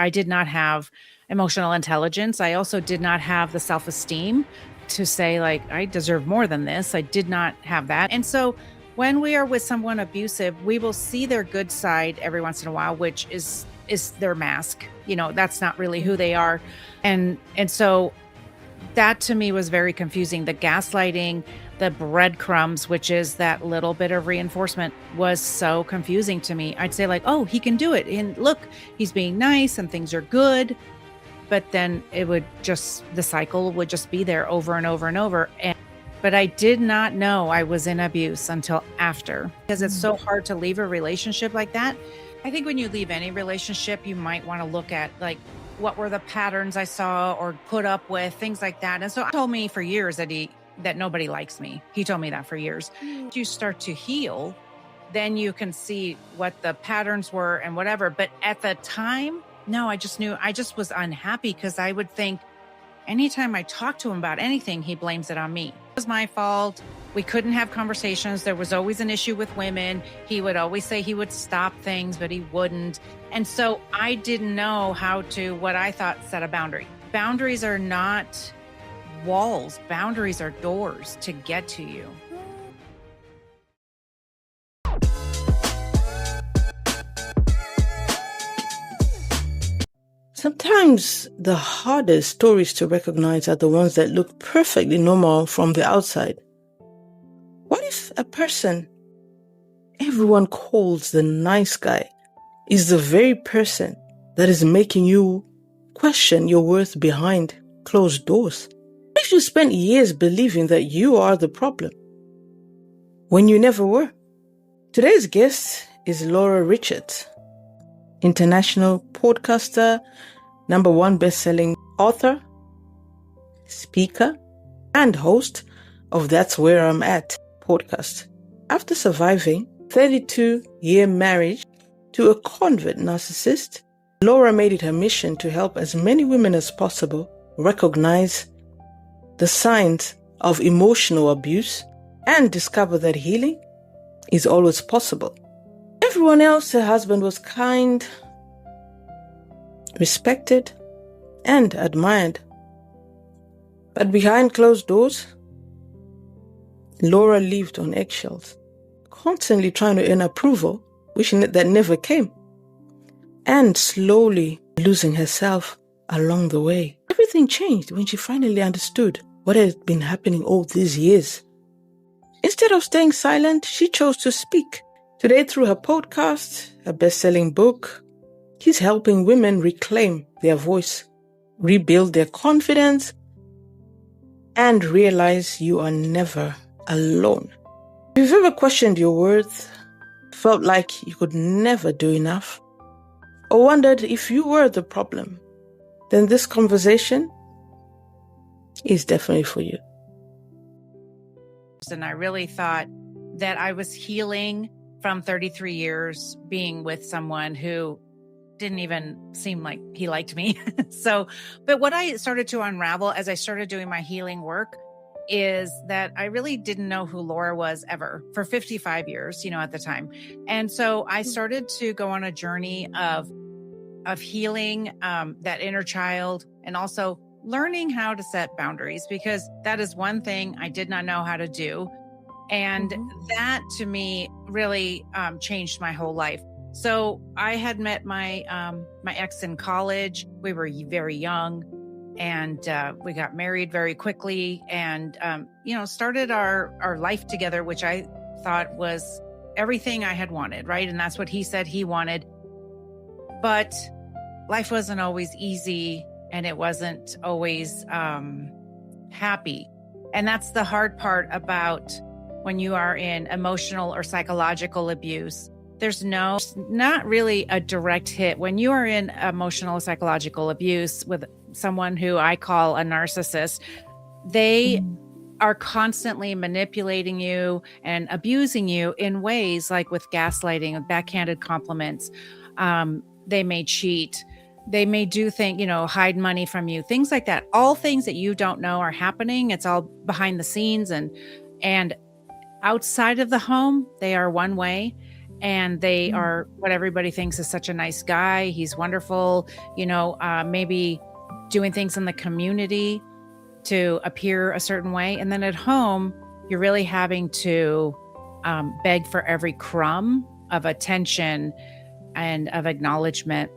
I did not have emotional intelligence. I also did not have the self-esteem to say, like, I deserve more than this. I did not have that. And so when we are with someone abusive, we will see their good side every once in a while, which is their mask. That's not really who they are. And so that to me was very confusing. The gaslighting, the breadcrumbs, which is that little bit of reinforcement, was so confusing to me. I'd say, like, oh, he can do it. And look, he's being nice and things are good. But then the cycle would just be there over and over and over. But I did not know I was in abuse until after, because it's so hard to leave a relationship like that. I think when you leave any relationship, you might want to look at, like, what were the patterns I saw or put up with, things like that. And so he told me for years that nobody likes me. He told me that for years. If you start to heal, then you can see what the patterns were and whatever. But at the time, no, I just was unhappy, because I would think anytime I talked to him about anything, he blames it on me. It was my fault. We couldn't have conversations. There was always an issue with women. He would always say he would stop things, but he wouldn't. And so I didn't know how to, what I thought, set a boundary. Boundaries are not walls. Boundaries are doors to get to you. Sometimes the hardest stories to recognize are the ones that look perfectly normal from the outside. What if a person everyone calls the nice guy is the very person that is making you question your worth behind closed doors? What if you spent years believing that you are the problem when you never were? Today's guest is Laura Richards, international podcaster, #1 bestselling author, speaker, and host of That's Where I'm At podcast. After surviving 32-year marriage to a convert narcissist, Laura made it her mission to help as many women as possible recognize the signs of emotional abuse and discover that healing is always possible. Everyone else, her husband was kind, respected, and admired. But behind closed doors, Laura lived on eggshells, constantly trying to earn approval, wishing that never came, and slowly losing herself along the way. Everything changed when she finally understood what had been happening all these years. Instead of staying silent, she chose to speak. Today, through her podcast, her best-selling book, she's helping women reclaim their voice, rebuild their confidence, and realize you are never alone. If you've ever questioned your worth, felt like you could never do enough, or wondered if you were the problem, then this conversation is definitely for you. And I really thought that I was healing from 33 years being with someone who didn't even seem like he liked me. But what I started to unravel as I started doing my healing work is that I really didn't know who Laura was ever for 55 years, at the time. And so I started to go on a journey of healing that inner child, and also learning how to set boundaries, because that is one thing I did not know how to do. And that to me really changed my whole life. So I had met my ex in college. We were very young, and we got married very quickly, and started our life together, which I thought was everything I had wanted, right? And that's what he said he wanted. But life wasn't always easy, and it wasn't always happy. And that's the hard part about when you are in emotional or psychological abuse. There's not really a direct hit. When you are in emotional or psychological abuse with someone who I call a narcissist, they are constantly manipulating you and abusing you in ways like with gaslighting and backhanded compliments. They may cheat. They may do things, hide money from you, things like that. All things that you don't know are happening. It's all behind the scenes, and outside of the home, they are one way. and they are what everybody thinks is such a nice guy. He's wonderful, maybe doing things in the community to appear a certain way. And then at home, you're really having to beg for every crumb of attention and of acknowledgement.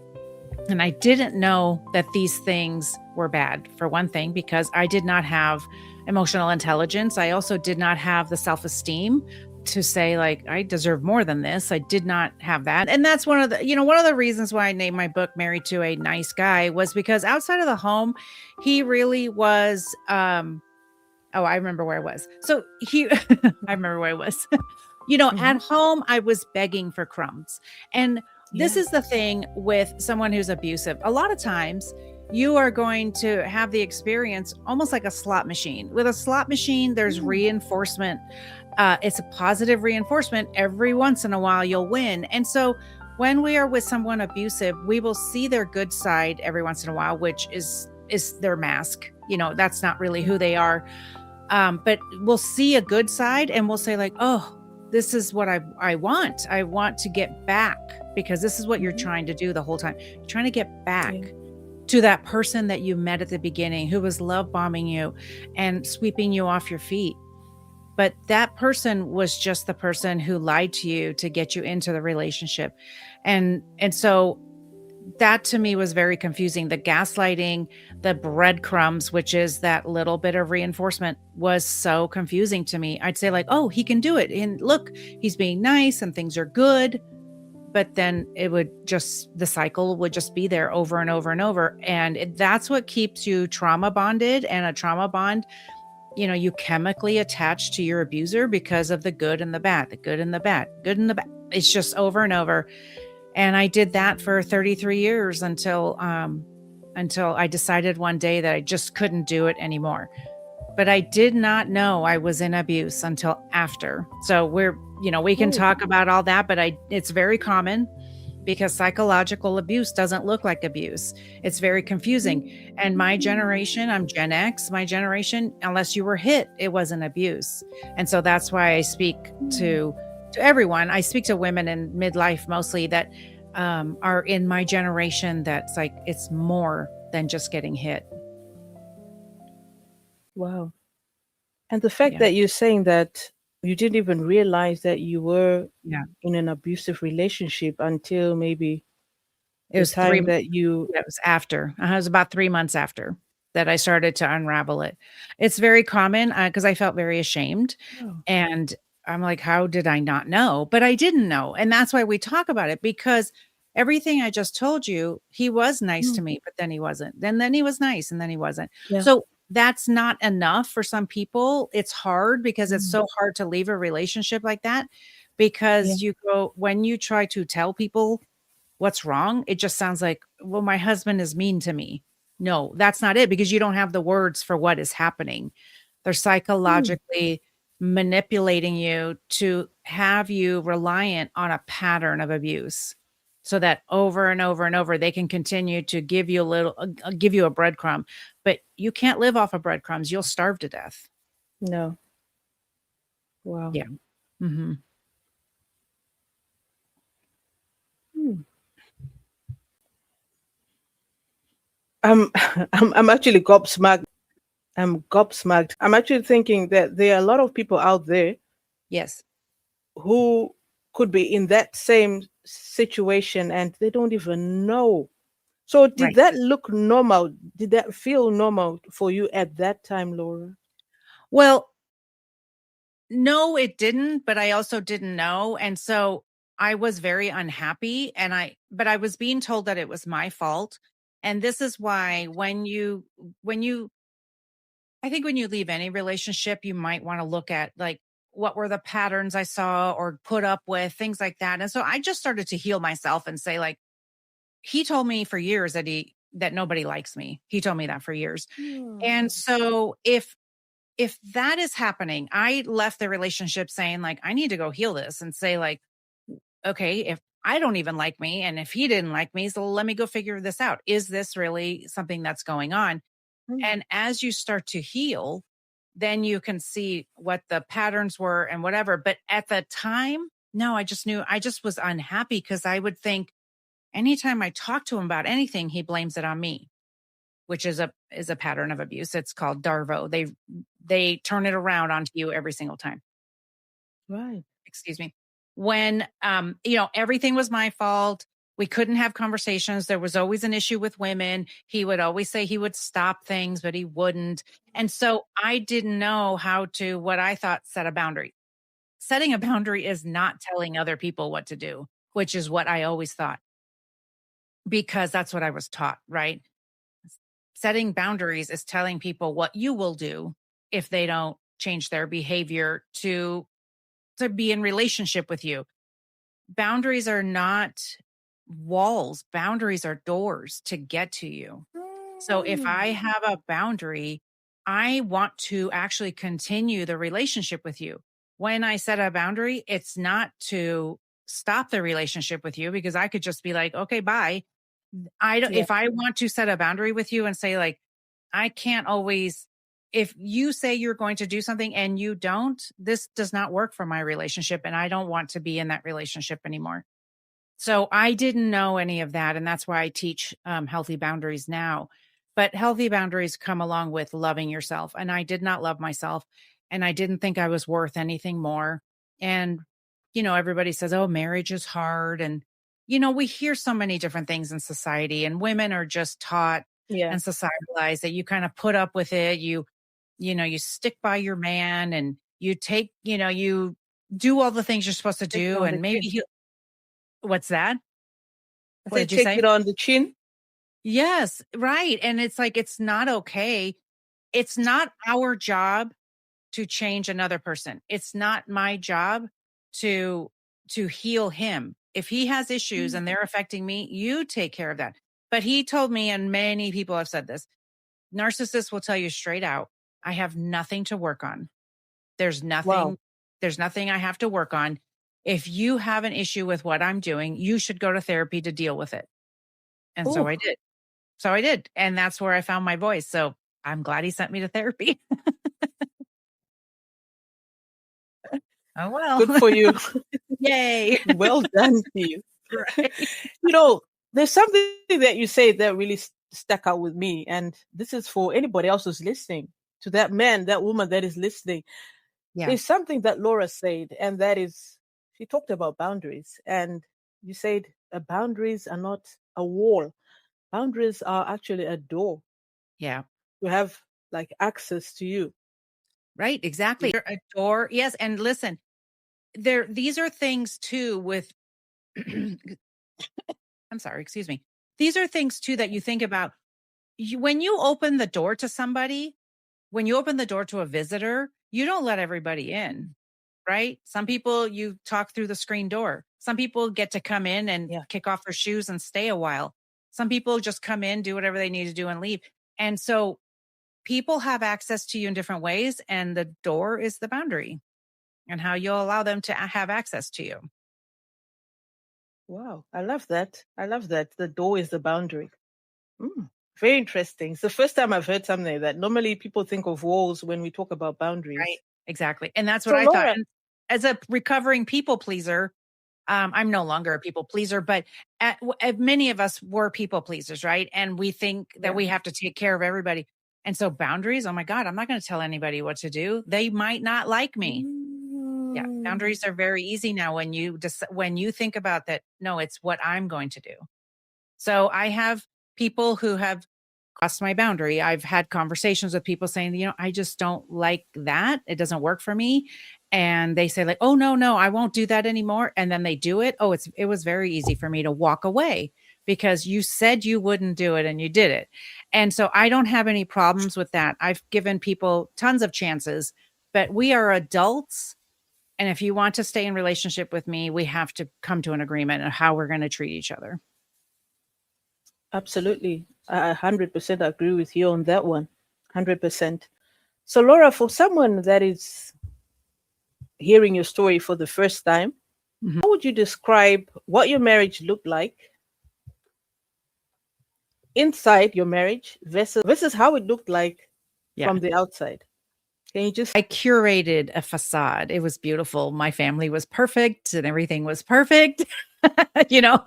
And I didn't know that these things were bad, for one thing, because I did not have emotional intelligence. I also did not have the self-esteem to say, like, I deserve more than this. I did not have that. And that's one of the reasons why I named my book Married to a Nice Guy, was because outside of the home, he really was, oh, I remember where I was. So I remember where I was. At home, I was begging for crumbs. And this is the thing with someone who's abusive. A lot of times you are going to have the experience almost like a slot machine. With a slot machine, there's reinforcement. It's a positive reinforcement. Every once in a while, you'll win. And so when we are with someone abusive, we will see their good side every once in a while, which is their mask. That's not really who they are. But we'll see a good side and we'll say, like, oh, this is what I want. I want to get back, because this is what you're trying to do the whole time. You're trying to get back to that person that you met at the beginning, who was love bombing you and sweeping you off your feet. But that person was just the person who lied to you to get you into the relationship. And so that to me was very confusing. The gaslighting, the breadcrumbs, which is that little bit of reinforcement, was so confusing to me. I'd say, like, oh, he can do it. And look, he's being nice and things are good. But then the cycle would just be there over and over and over. And that's what keeps you trauma bonded. And a trauma bond, you chemically attach to your abuser because of the good and the bad, the good and the bad, good and the bad. It's just over and over. And I did that for 33 years until I decided one day that I just couldn't do it anymore. But I did not know I was in abuse until after. So we can talk about all that, but it's very common, because psychological abuse doesn't look like abuse. It's very confusing. And my generation, I'm Gen X, my generation, unless you were hit, it wasn't abuse. And so that's why I speak to everyone. I speak to women in midlife mostly that are in my generation. That's like, it's more than just getting hit. Wow. And the fact that you're saying that you didn't even realize that you were in an abusive relationship until maybe it was it was after. It was about 3 months after that I started to unravel it. It's very common because I felt very ashamed. And I'm like, how did I not know? But I didn't know. And that's why we talk about it, because everything I just told you, he was nice to me, but then he wasn't. Then he was nice, and then he wasn't. So that's not enough for some people. It's hard because it's so hard to leave a relationship like that, because when you try to tell people what's wrong, it just sounds like, well, my husband is mean to me. No, that's not it, because you don't have the words for what is happening. They're psychologically manipulating you to have you reliant on a pattern of abuse, so that over and over and over, they can continue to give you a breadcrumb, but you can't live off of breadcrumbs. You'll starve to death. No. Wow. Yeah. Mm-hmm. I'm actually gobsmacked. I'm gobsmacked. I'm actually thinking that there are a lot of people out there, yes, who could be in that same situation and they don't even know. So did that look normal? Did that feel normal for you at that time, Laura? Well, no, it didn't, but I also didn't know. And so I was very unhappy, but I was being told that it was my fault. And this is why I think when you leave any relationship, you might want to look at, like, what were the patterns I saw or put up with, things like that. And so I just started to heal myself and say, like, he told me for years that nobody likes me. He told me that for years. And so if that is happening, I left the relationship saying, like, I need to go heal this and say, like, okay, if I don't even like me, and if he didn't like me, so let me go figure this out. Is this really something that's going on? And as you start to heal, then you can see what the patterns were and whatever. But at the time, No, I just knew, I just was unhappy because I would think anytime I talk to him about anything, he blames it on me, which is a pattern of abuse. It's called Darvo. They turn it around onto you every single time. Right. Excuse me. When everything was my fault. We couldn't have conversations. There was always an issue with women. He would always say he would stop things, but he wouldn't. And so I didn't know how to, what I thought, set a boundary. Setting a boundary is not telling other people what to do, which is what I always thought, because that's what I was taught, right? Setting boundaries is telling people what you will do if they don't change their behavior to be in relationship with you. Boundaries are not walls. Boundaries are doors to get to you. So if I have a boundary, I want to actually continue the relationship with you. When I set a boundary, it's not to stop the relationship with you, because I could just be like, okay, bye. If I want to set a boundary with you and say, like, I can't always, if you say you're going to do something and you don't, this does not work for my relationship, and I don't want to be in that relationship anymore. So I didn't know any of that. And that's why I teach healthy boundaries now. But healthy boundaries come along with loving yourself. And I did not love myself. And I didn't think I was worth anything more. And, everybody says, oh, marriage is hard. And, we hear so many different things in society, and women are just taught and societalized that you kind of put up with it. You stick by your man, and you take, you do all the things you're supposed to do. And maybe what's that? What did you say? Take it on the chin. Yes, right. And it's like, it's not okay. It's not our job to change another person. It's not my job to heal him. If he has issues and they're affecting me, you take care of that. But he told me, and many people have said this, narcissists will tell you straight out, I have nothing to work on. There's nothing I have to work on. If you have an issue with what I'm doing, you should go to therapy to deal with it. And so I did. And that's where I found my voice. So I'm glad he sent me to therapy. Oh, well. Good for you. Yay. Well done to you. Right. There's something that you say that really stuck out with me. And this is for anybody else who's listening, to that man, that woman that is listening. Yeah. There's something that Laura said, and that is, she talked about boundaries. And you said boundaries are not a wall. Boundaries are actually a door. Yeah. To have like access to you. Right. Exactly. Yeah. A door. Yes. And listen, these are things too with, I'm sorry, excuse me. These are things too that you think about. When you open the door to somebody, when you open the door to a visitor, you don't let everybody in, right? Some people, you talk through the screen door. Some people get to come in and kick off their shoes and stay a while. Some people just come in, do whatever they need to do, and leave. And so people have access to you in different ways, and the door is the boundary, and how you'll allow them to have access to you. Wow. I love that. The door is the boundary. Very interesting. It's the first time I've heard something like that. Normally people think of walls when we talk about boundaries. Right. Exactly. And that's what I thought. And as a recovering people pleaser, I'm no longer a people pleaser, but many of us were people pleasers, right? And we think that we have to take care of everybody. And so boundaries, oh my God, I'm not going to tell anybody what to do. They might not like me. Yeah. Boundaries are very easy now when you think about that. No, it's what I'm going to do. So I have people who have crossed my boundary. I've had conversations with people saying, I just don't like that. It doesn't work for me. And they say like, oh, no, I won't do that anymore. And then they do it. Oh, it was very easy for me to walk away because you said you wouldn't do it and you did it. And so I don't have any problems with that. I've given people tons of chances, but we are adults. And if you want to stay in relationship with me, we have to come to an agreement on how we're going to treat each other. Absolutely. I 100% agree with you on that one. 100%. So Laura, for someone that is hearing your story for the first time, how would you describe what your marriage looked like inside your marriage versus how it looked like from the outside? Can you just? I curated a facade. It was beautiful. My family was perfect and everything was perfect. You know,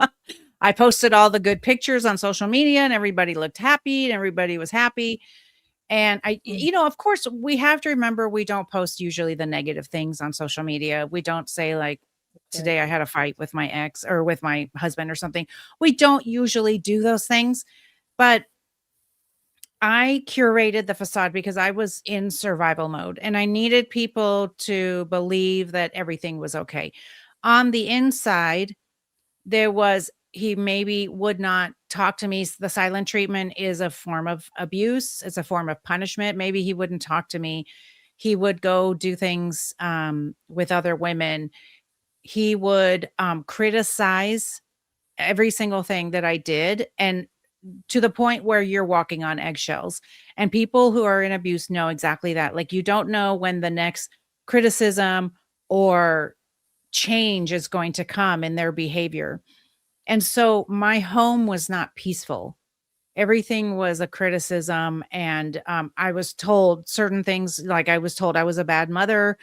I posted all the good pictures on social media and everybody looked happy and everybody was happy. And Mm, of course, we have to remember we don't post usually the negative things on social media. We don't say, like, today I exactly. had a fight with my ex or with my husband or something. We don't usually do those things. But I curated the facade because I was in survival mode and I needed people to believe that everything was okay. On the inside, there was he maybe would not talk to me. The silent treatment is a form of abuse, it's a form of punishment. Maybe he wouldn't talk to me. He would go do things with other women. He would criticize every single thing that I did. And to the point where you're walking on eggshells. And people who are in abuse know exactly that. Like, you don't know when the next criticism or change is going to come in their behavior. And so my home was not peaceful. Everything was a criticism. And I was told certain things, like I was told I was a bad mother.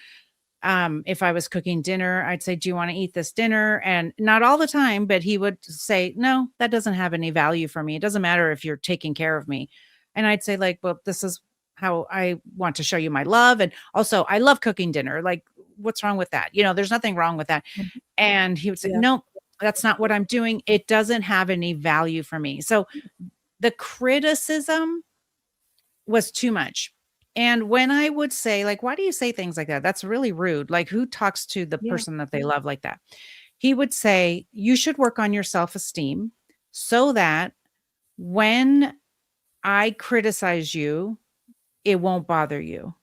If I was cooking dinner, I'd say, "Do you want to eat this dinner?" And not all the time, but he would say, "No, that doesn't have any value for me. It doesn't matter if you're taking care of me." And I'd say, like, "Well, this is how I want to show you my love. And also, I love cooking dinner. Like, what's wrong with that? There's nothing wrong with that." Mhm. And he would say, Yeah. "No, that's not what I'm doing. It doesn't have any value for me." So the criticism was too much. And when I would say, like, "Why do you say things like that? That's really rude. Like, who talks to the Yeah. person that they love like that?" He would say, "You should work on your self-esteem so that when I criticize you, it won't bother you."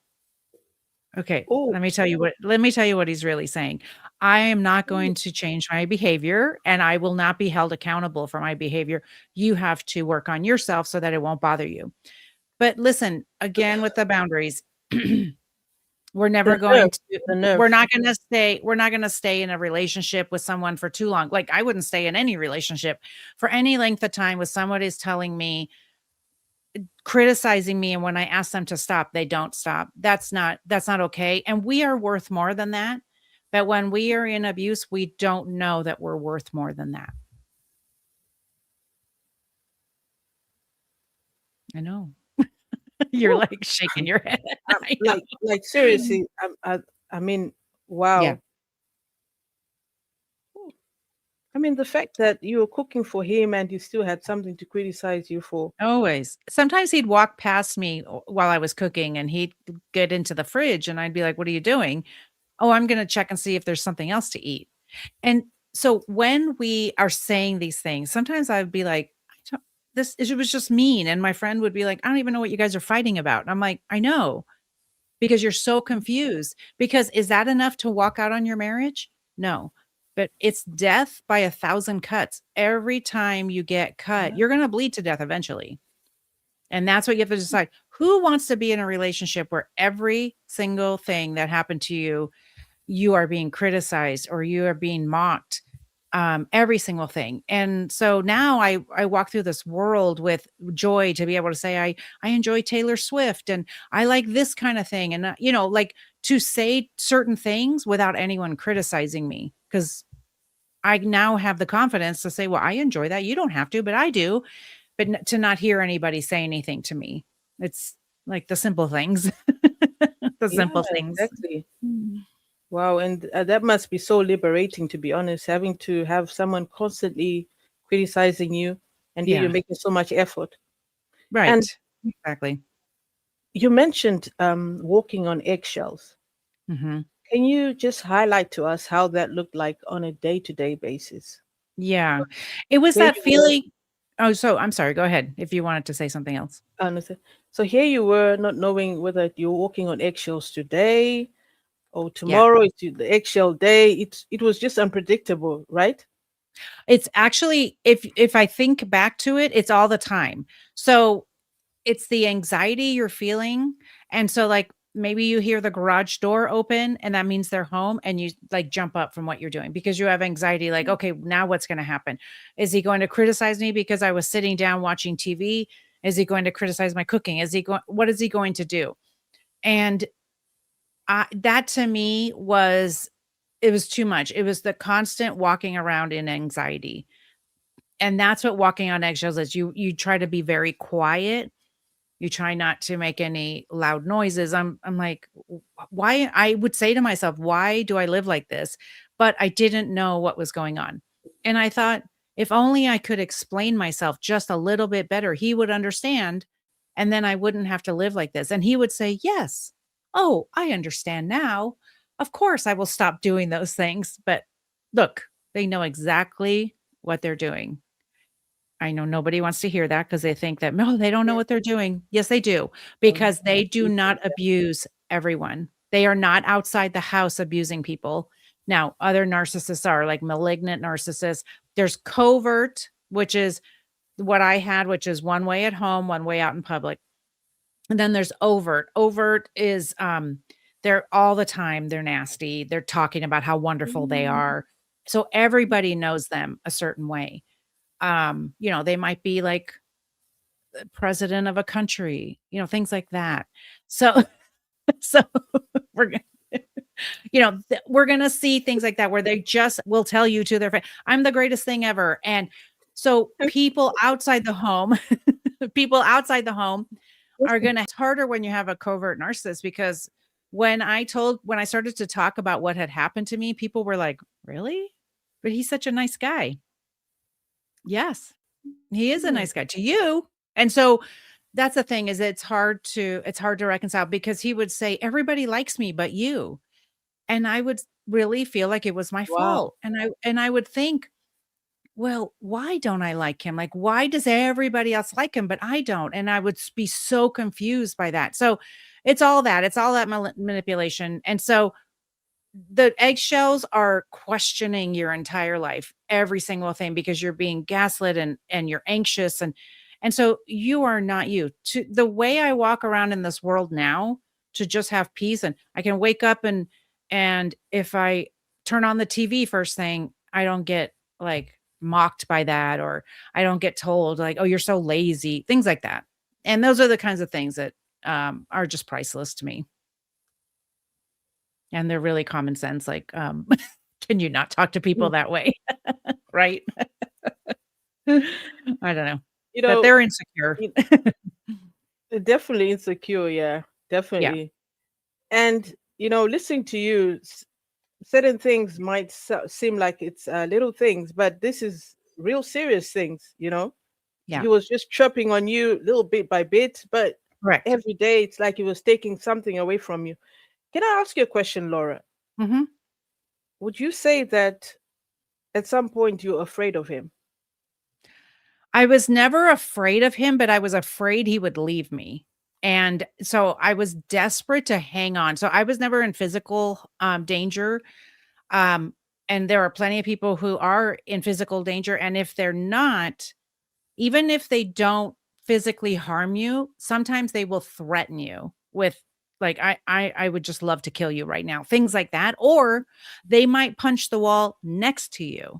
Okay, Oh, let me tell you what he's really saying. I am not going to change my behavior and I will not be held accountable for my behavior. You have to work on yourself so that it won't bother you. But listen, again with the boundaries, we're the never nerve, going to the we're nerve. not gonna stay in a relationship with someone for too long. Like, I wouldn't stay in any relationship for any length of time with someone who's telling me, criticizing me, and when I ask them to stop, they don't stop. That's not okay, and we are worth more than that. But when we are in abuse, we don't know that we're worth more than that. I know. You're, Oh, like, shaking your head. I like know. seriously, I mean, Yeah. wow. Oh, I mean, the fact that you were cooking for him and you still had something to criticize you for. Always. Sometimes he'd walk past me while I was cooking, and he'd get into the fridge, and I'd be like, "What are you doing?" "Oh, I'm gonna check and see if there's something else to eat." And so when we are saying these things, sometimes I'd be like, "I don't this it was just mean." And my friend would be like, "I don't even know what you guys are fighting about." And I'm like, "I know, because you're so confused." Because is that enough to walk out on your marriage? No. But it's death by 1,000 cuts. Every time you get cut, Yeah. you're gonna bleed to death eventually. And that's what you have to decide. Who wants to be in a relationship where every single thing that happened to you, you are being criticized or you are being mocked, every single thing. And so now I walk through this world with joy to be able to say I enjoy Taylor Swift and I like this kind of thing, and like, to say certain things without anyone criticizing me, because I now have the confidence to say, well, I enjoy that. You don't have to, but I do. But to not hear anybody say anything to me. It's like the simple things. The Yeah, simple things. exactly. Mm. Wow, and that must be so liberating, to be honest, having to have someone constantly criticizing you, and yet you're Yeah. making so much effort. And Right. Exactly. you mentioned walking on eggshells. Mhm. Can you just highlight to us how that looked like on a day-to-day basis? Yeah. It was Here that you were, feeling. Oh, so I'm sorry, go ahead if you wanted to say something else. understand. So here you were, not knowing whether you're walking on eggshells today or Yeah. tomorrow. It's the eggshell day. It was just unpredictable, right? It's actually, if I think back to it, it's all the time. So it's the anxiety you're feeling, and so, like, maybe you hear the garage door open, and that means they're home, and you, like, jump up from what you're doing because you have anxiety, like, "Okay, now what's gonna happen? Is he going to criticize me because I was sitting down watching TV? Is he going to criticize my cooking? What is he going to do?" And that to me it was too much. It was the constant walking around in anxiety. And that's what walking on eggshells is. You try to be very quiet. You try not to make any loud noises. I'm like, Why?" I would say to myself, "Why do I live like this?" But I didn't know what was going on. And I thought, if only I could explain myself just a little bit better, he would understand, and then I wouldn't have to live like this. And he would say, "Yes. Oh, I understand now. Of course, I will stop doing those things." But look, they know exactly what they're doing. I know nobody wants to hear that because they think that, "No, they don't know Yeah. what they're doing." Yes, they do, Um, because they do we not think that. abuse everyone. They are not outside the house abusing people. Now, other narcissists are, like malignant narcissists. There's covert, which is what I had, which is one way at home, one way out in public. And then there's overt. Overt is, they're all the time, they're nasty. They're talking about how wonderful they Mm. are. So everybody knows them a certain way. They might be like the president of a country, things like that. So so we're gonna we're gonna see things like that where they just will tell you to their face, "I'm the greatest thing ever." And so people outside the home people outside the home are gonna it's harder when you have a covert narcissist, because when I started to talk about what had happened to me, people were like, "Really? But he's such a nice guy." Yes. He is a Mm. nice guy to you. And so that's the thing, is it's hard to reconcile, because he would say, "Everybody likes me but you." And I would really feel like it was my Wow. fault. And I would think, "Well, why don't I like him? Like, why does everybody else like him but I don't?" And I would be so confused by that. So it's all that manipulation. And so the eggshells are questioning your entire life, every single thing, because you're being gaslit, and you're anxious, and so you are not you. To the way I walk around in this world now, to just have peace, and I can wake up, and if I turn on the TV first thing, I don't get like mocked by that, or I don't get told like, "Oh, you're so lazy," things like that. And those are the kinds of things that are just priceless to me. And they're really common sense, like, can you not talk to people Mm. that way? Right? I don't know, You but know, they're insecure. it- definitely insecure. Yeah, Yeah, definitely. And listening to you, certain things might seem like it's little things, but this is real serious things. yeah, He was just chirping on you little bit by bit, but correct. every day it's like he was taking something away from you. Can I ask you a question, Laura? Mhm. Would you say that at some point you're afraid of him? I was never afraid of him, but I was afraid he would leave me, and so I was desperate to hang on. So I was never in physical, danger, um, and there are plenty of people who are in physical danger, and if they're not, even if they don't physically harm you, sometimes they will threaten you with, like, I would just love to kill you right now, things like that, or they might punch the wall next to you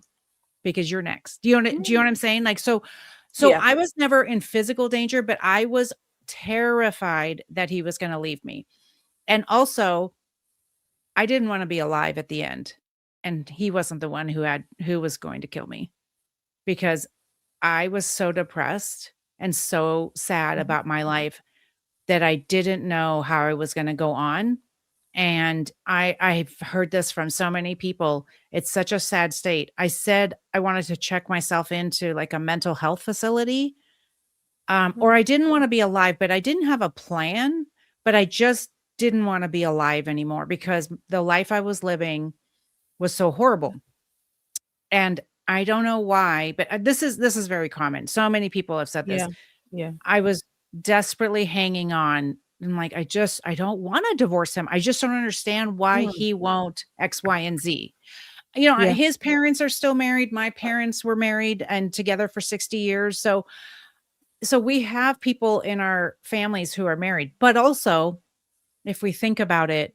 because you're next. Do you know what Mm. I'm saying? Like, so Yeah. I was never in physical danger, but I was terrified that he was gonna leave me. And also, I didn't wanna be alive at the end, and he wasn't the one who was going to kill me, because I was so depressed and so sad Mhm. about my life that I didn't know how I was gonna go on, and I've heard this from so many people. It's such a sad state. I said I wanted to check myself into, like, a mental health facility, or Mhm. I didn't wanna be alive, but I didn't have a plan, but I just didn't wanna be alive anymore because the life I was living was so horrible. And I don't know why, but, this is very common. So many people have said this. Yeah. Yeah. I was desperately hanging on. I'm like, I don't wanna divorce him. I just don't understand why Mm. he won't X, Y, and Z. Yeah. His parents are still married. My parents were married and together for 60 years. So we have people in our families who are married. But also, if we think about it,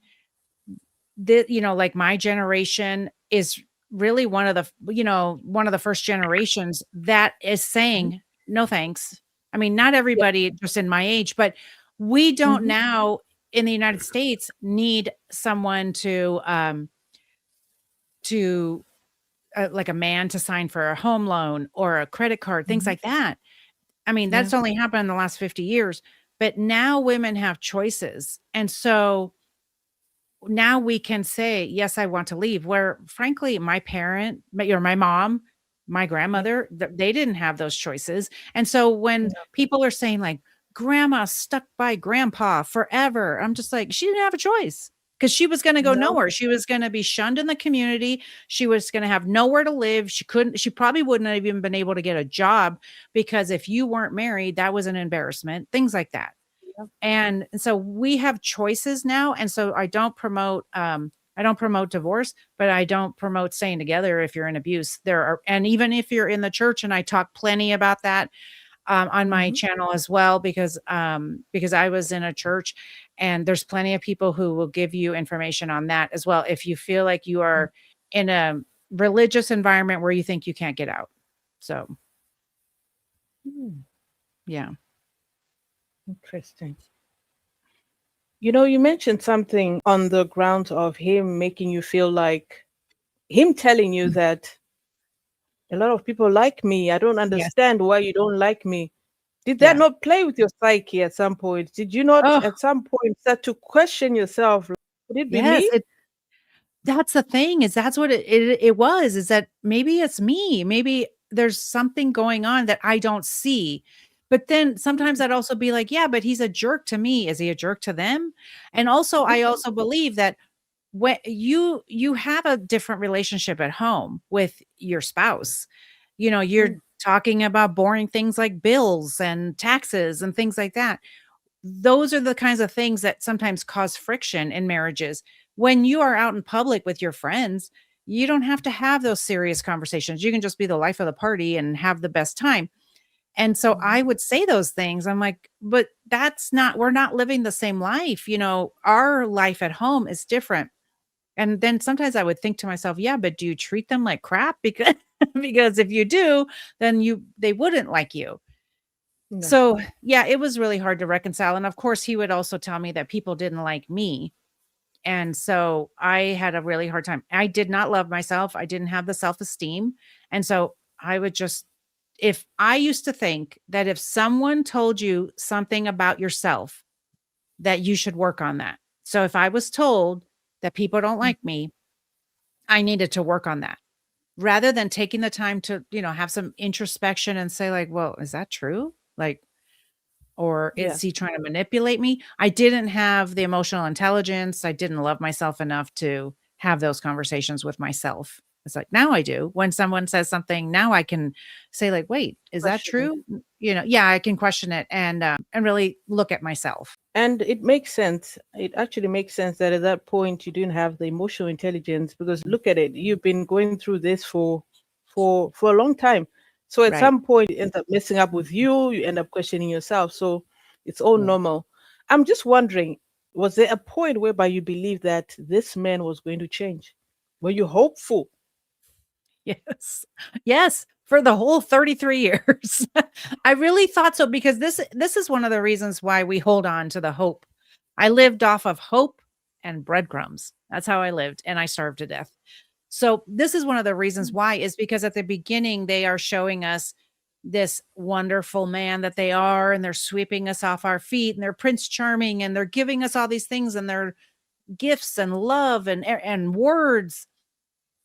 like my generation is really one of the first generations that is Mhm. saying no thanks. I mean, not Yeah. everybody just in my age, but we don't Mhm. now. in the United States need someone to like a man to sign for a home loan or a credit card, things like that. I mean, Yeah. that's only happened in the last 50 years, but now women have choices. And so now we can say, yes, I want to leave. Where frankly, my mom, my grandmother, they didn't have those choices. And so when people are saying like, grandma stuck by grandpa forever, I'm just like, she didn't have a choice because she was going to go No. nowhere. She was going to be shunned in the community. She was going to have nowhere to live. She probably wouldn't have even been able to get a job because if you weren't married, that was an embarrassment, things like that. And so we have choices now. And so I don't promote divorce, but I don't promote staying together if you're in abuse. And even if you're in the church, and I talk plenty about that on my channel as well, because I was in a church, and there's plenty of people who will give you information on that as well. If you feel like you are in a religious environment where you think you can't get out. So, yeah. Interesting. You mentioned something on the grounds of him making you feel like him telling you that a lot of people like me. I don't Yes. understand why you don't like me. Did that Yeah. not play with your psyche at some point? Did you not Oh, at some point start to question yourself? Like, could it be yes. me? That's the thing, is that's what it was, is that maybe it's me. Maybe there's something going on that I don't see. But then sometimes I'd also be like, yeah, but he's a jerk to me. Is he a jerk to them? And also, I also believe that when you have a different relationship at home with your spouse, you're talking about boring things like bills and taxes and things like that. Those are the kinds of things that sometimes cause friction in marriages. When you are out in public with your friends, you don't have to have those serious conversations. You can just be the life of the party and have the best time. And so I would say those things. I'm like, but we're not living the same life. Our life at home is different. And then sometimes I would think to myself, yeah, but do you treat them like crap? Because because if you do, then they wouldn't like you. No. So, yeah, it was really hard to reconcile. And of course, he would also tell me that people didn't like me. And so I had a really hard time. I did not love myself. I didn't have the self-esteem. And so I would if I used to think that if someone told you something about yourself, that you should work on that. So if I was told that people don't like me, I needed to work on that rather than taking the time to, have some introspection and say like, well, is that true? Like, or Yeah. is he trying to manipulate me? I didn't have the emotional intelligence. I didn't love myself enough to have those conversations with myself. It's like, now I do. When someone says something, now I can say like, wait, is that Question it. true? Yeah, I can question it and really look at myself. And it makes sense. It actually makes sense that at that point you didn't have the emotional intelligence, because look at it. You've been going through this for a long time. So at Right. some point it ends up messing up with you. You end up questioning yourself. So it's all normal. I'm just wondering, was there a point whereby you believed that this man was going to change? Were you hopeful? Yes. Yes, for the whole 33 years. I really thought so, because this is one of the reasons why we hold on to the hope. I lived off of hope and breadcrumbs. That's how I lived, and I starved to death. So this is one of the reasons why, is because at the beginning they are showing us this wonderful man that they are, and they're sweeping us off our feet, and they're Prince Charming, and they're giving us all these things, and they're gifts and love and words.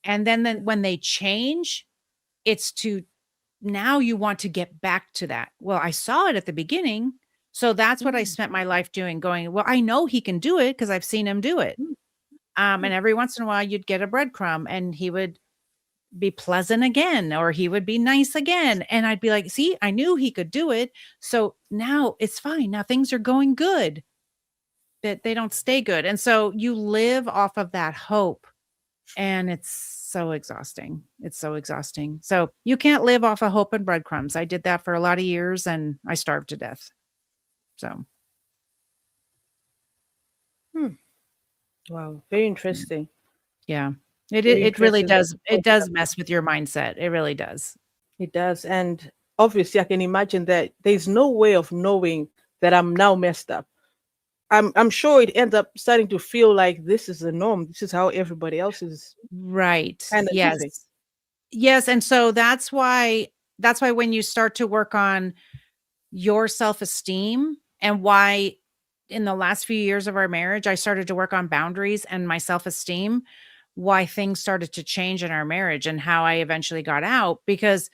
And then when they change, it's to now you want to get back to that. Well, I saw it at the beginning. So that's what I spent my life doing, going, well, I know he can do it because I've seen him do it. And every once in a while you'd get a breadcrumb and he would be pleasant again, or he would be nice again. And I'd be like, see, I knew he could do it. So now it's fine. Now things are going good, but they don't stay good. And so you live off of that hope. And it's so exhausting. It's so exhausting. So you can't live off of hope and breadcrumbs. I did that for a lot of years and I starved to death. So. Wow, very interesting. Yeah. Very It really interesting. does. It does mess with your mindset. It really does. It does. And obviously, I can imagine that there's no way of knowing that I'm now messed up. I'm sure it ends up starting to feel like this is the norm. This is how everybody else is Right. kind of living. Yes. Yes. And so that's why when you start to work on your self-esteem, and why in the last few years of our marriage, I started to work on boundaries and my self-esteem, why things started to change in our marriage and how I eventually got out, because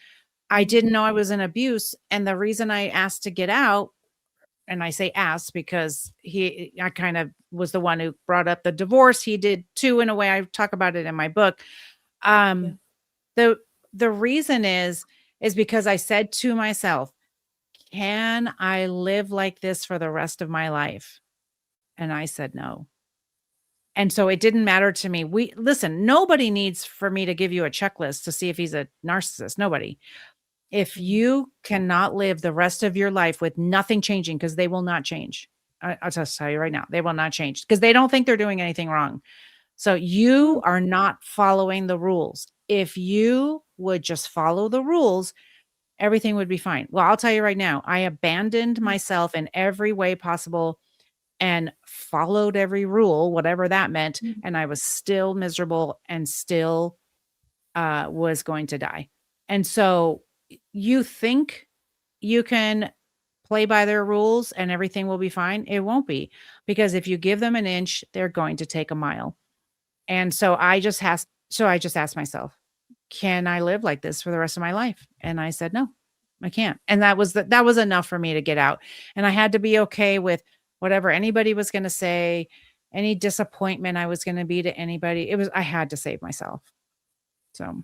I didn't know I was in abuse. And the reason I asked to get out, and I say asked because I kind of was the one who brought up the divorce. He did too, in a way. I talk about it in my book. Yeah. Um, the the reason is because I said to myself, can I live like this for the rest of my life? And I said no. And so it didn't matter to me. Listen, nobody needs for me to give you a checklist to see if he's a narcissist. Nobody. If Mhm. you cannot live the rest of your life with nothing changing, because they will not change. I'll just tell you right now, they will not change because they don't think they're doing anything wrong. So you Mm. are not following the rules. If you would just follow the rules, everything would be fine. Well, I'll tell you right now, I abandoned Mm. myself in every way possible and followed every rule, whatever that meant. Mm. And I was still miserable and still was going to die. And so you think you can play by their rules and everything will be fine. It won't be, because if you give them an inch, they're going to take a mile. And so I just asked myself, can I live like this for the rest of my life? And I said, no, I can't. And that was enough for me to get out. And I had to be okay with whatever anybody was going to say, any disappointment I was going to be to anybody. I had to save myself. So,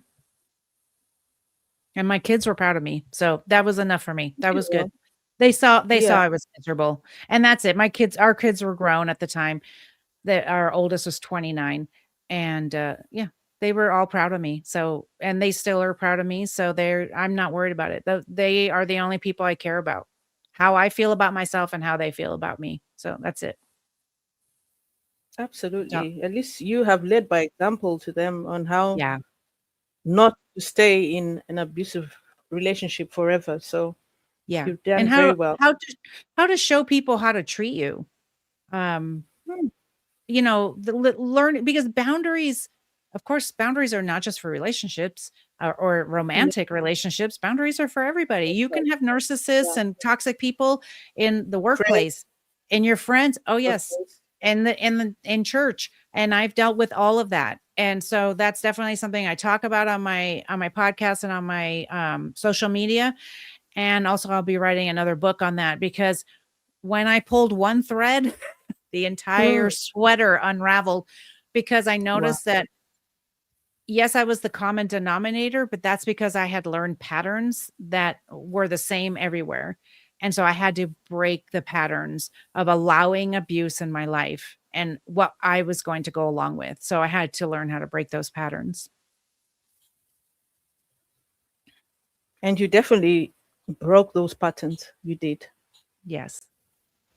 and my kids were proud of me. So that was enough for me. That was Yeah. good. They saw Yeah. I was miserable. And that's it. Our kids were grown at the time. That our oldest was 29, and yeah, they were all proud of me. So, and they still are proud of me. So I'm not worried about it. They are the only people I care about. How I feel about myself and how they feel about me. So that's it. So, Absolutely. At least you have led by example to them on how yeah. not to stay in an abusive relationship forever. So Yeah. you've done And very well. how to show people how to treat you. Um Mm. learn, because boundaries, of course, boundaries are not just for relationships or Yeah, romantic relationships. Boundaries are for everybody. that's You right. can have narcissists Yeah. and toxic people in the workplace, Friends, in your friends. Oh yes. workplace. And in church. And I've dealt with all of that. And so that's definitely something I talk about on my podcast and on my social media. And also I'll be writing another book on that, because when I pulled one thread, the entire Mm. sweater unraveled, because I Wow. noticed that, yes, I was the common denominator, but that's because I had learned patterns that were the same everywhere. And so I had to break the patterns of allowing abuse in my life and what I was going to go along with. So I had to learn how to break those patterns. And you definitely broke those patterns. You did. Yes,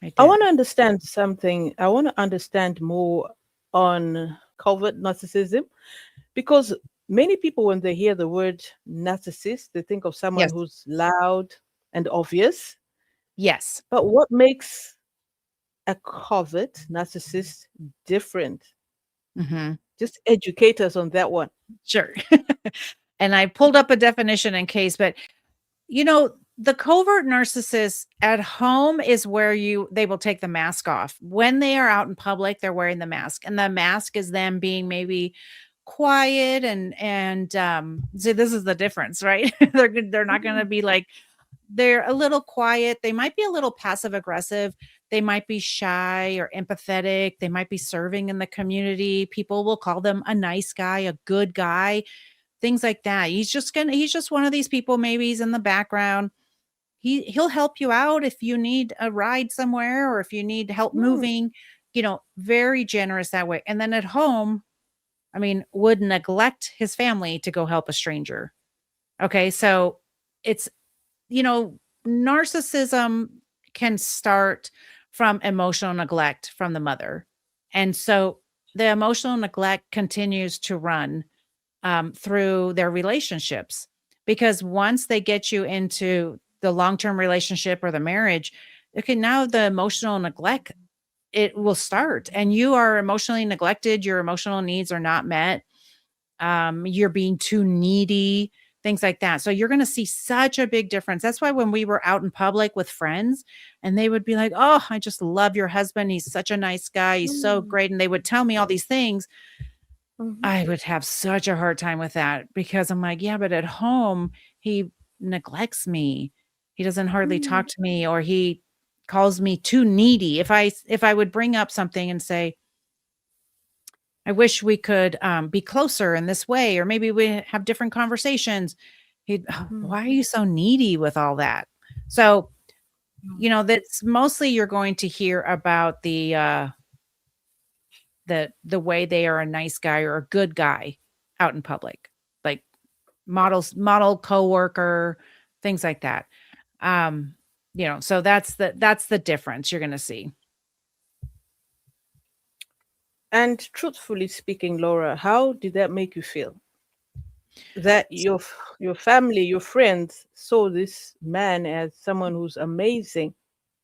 I I want did. to understand something. I want to understand more on covert narcissism, because many people, when they hear the word narcissist, they think of someone Yes. who's loud and obvious. Yes. But what makes a covert narcissist different? Mhm. Just educate us on that one. Sure. And I pulled up a definition in case, but the covert narcissist at home is where they will take the mask off. When they are out in public, they're wearing the mask, and the mask is them being maybe quiet and see, this is the difference, right? They're not going to Mm. be like, they're a little quiet. They might be a little passive aggressive. They might be shy or empathetic. They might be serving in the community. People will call them a nice guy, a good guy, things like that. He's just one of these people. Maybe he's in the background. He'll help you out if you need a ride somewhere or if you need help Mm. moving, very generous that way. And then at home, I mean, would neglect his family to go help a stranger. Okay. So it's, you know, narcissism can start from emotional neglect from the mother. And so the emotional neglect continues to run through their relationships, because once they get you into the long-term relationship or the marriage, okay, now the emotional neglect it will start, and you are emotionally neglected. Your emotional needs are not met. You're being too needy, things like that. So you're going to see such a big difference. That's why when we were out in public with friends and they would be like, "Oh, I just love your husband. He's such a nice guy. He's so Mm, great." And they would tell me all these things. mhm, I would have such a hard time with that because I'm like, yeah, but at home, he neglects me. He doesn't hardly mm, talk to me, or he calls me too needy. If I would bring up something and say, I wish we could be closer in this way, or maybe we have different conversations. He'd, "Oh, mm, why are you so needy with all that?" So, mm, that's mostly you're going to hear about the way they are a nice guy or a good guy out in public, like model coworker, things like that. Um, so that's the difference you're gonna see. And truthfully speaking, Laura, how did that make you feel? That your family, your friends saw this man as someone who's amazing,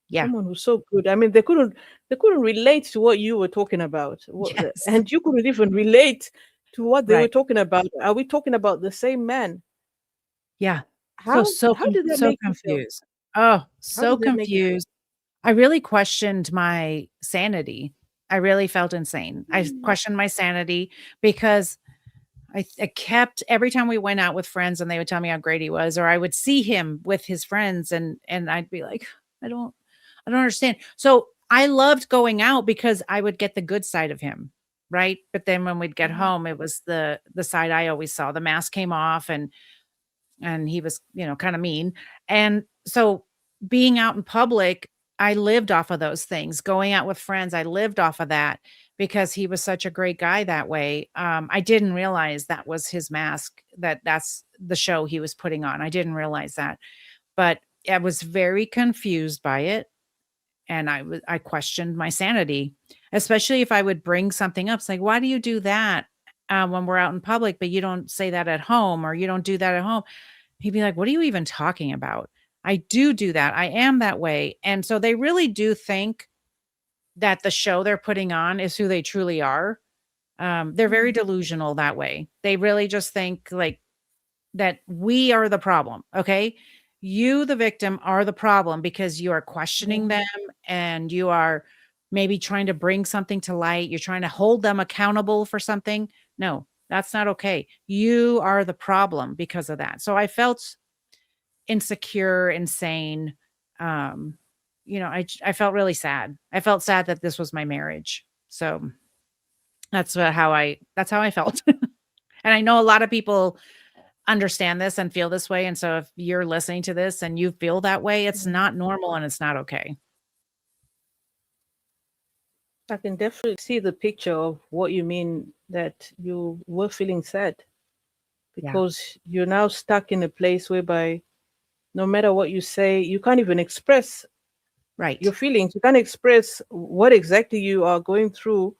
Yeah. someone who's so good. I mean, they couldn't relate to what you were talking about, Yes. and you couldn't even relate to what they were Right. talking about. Are we talking about the same man? Yeah. So How so how con did that so make you feel? confused. Oh, How so did that make you feel? confused. I really questioned my sanity. I really felt insane. I Mm, questioned my sanity because I kept every time we went out with friends and they would tell me how great he was, or I would see him with his friends and I'd be like, I don't I don't understand. So I loved going out because I would get the good side of him, right? But then when we'd get mhm, home, it was the side I always saw. The mask came off and he was, kind of mean. And so being out in public, I lived off of those things. Going out with friends, I lived off of that because he was such a great guy that way. I didn't realize that was his mask, that's the show he was putting on. I didn't realize that. But I was very confused by it and I questioned my sanity, especially if I would bring something up. It's like, why do you do that when we're out in public, but you don't say that at home, or you don't do that at home? He'd be like, "What are you even talking about?" I do that. I am that way. And so they really do think that the show they're putting on is who they truly are. They're very mm, delusional that way. They really just think like that we are the problem. Okay. You, the victim, are the problem because you are questioning mhm, them and you are maybe trying to bring something to light. You're trying to hold them accountable for something. No, that's not okay. You are the problem because of that. So I felt insecure, insane. Um, I felt really sad. I felt sad that this was my marriage. So that's how I felt. And I know a lot of people understand this and feel this way. And so if you're listening to this and you feel that way, it's mhm. not normal and it's not okay. I can definitely see the picture of what you mean, that you were feeling sad Yeah. because you're now stuck in a place whereby no matter what you say, you can't even express your Right. feelings. You can't express what exactly you are going through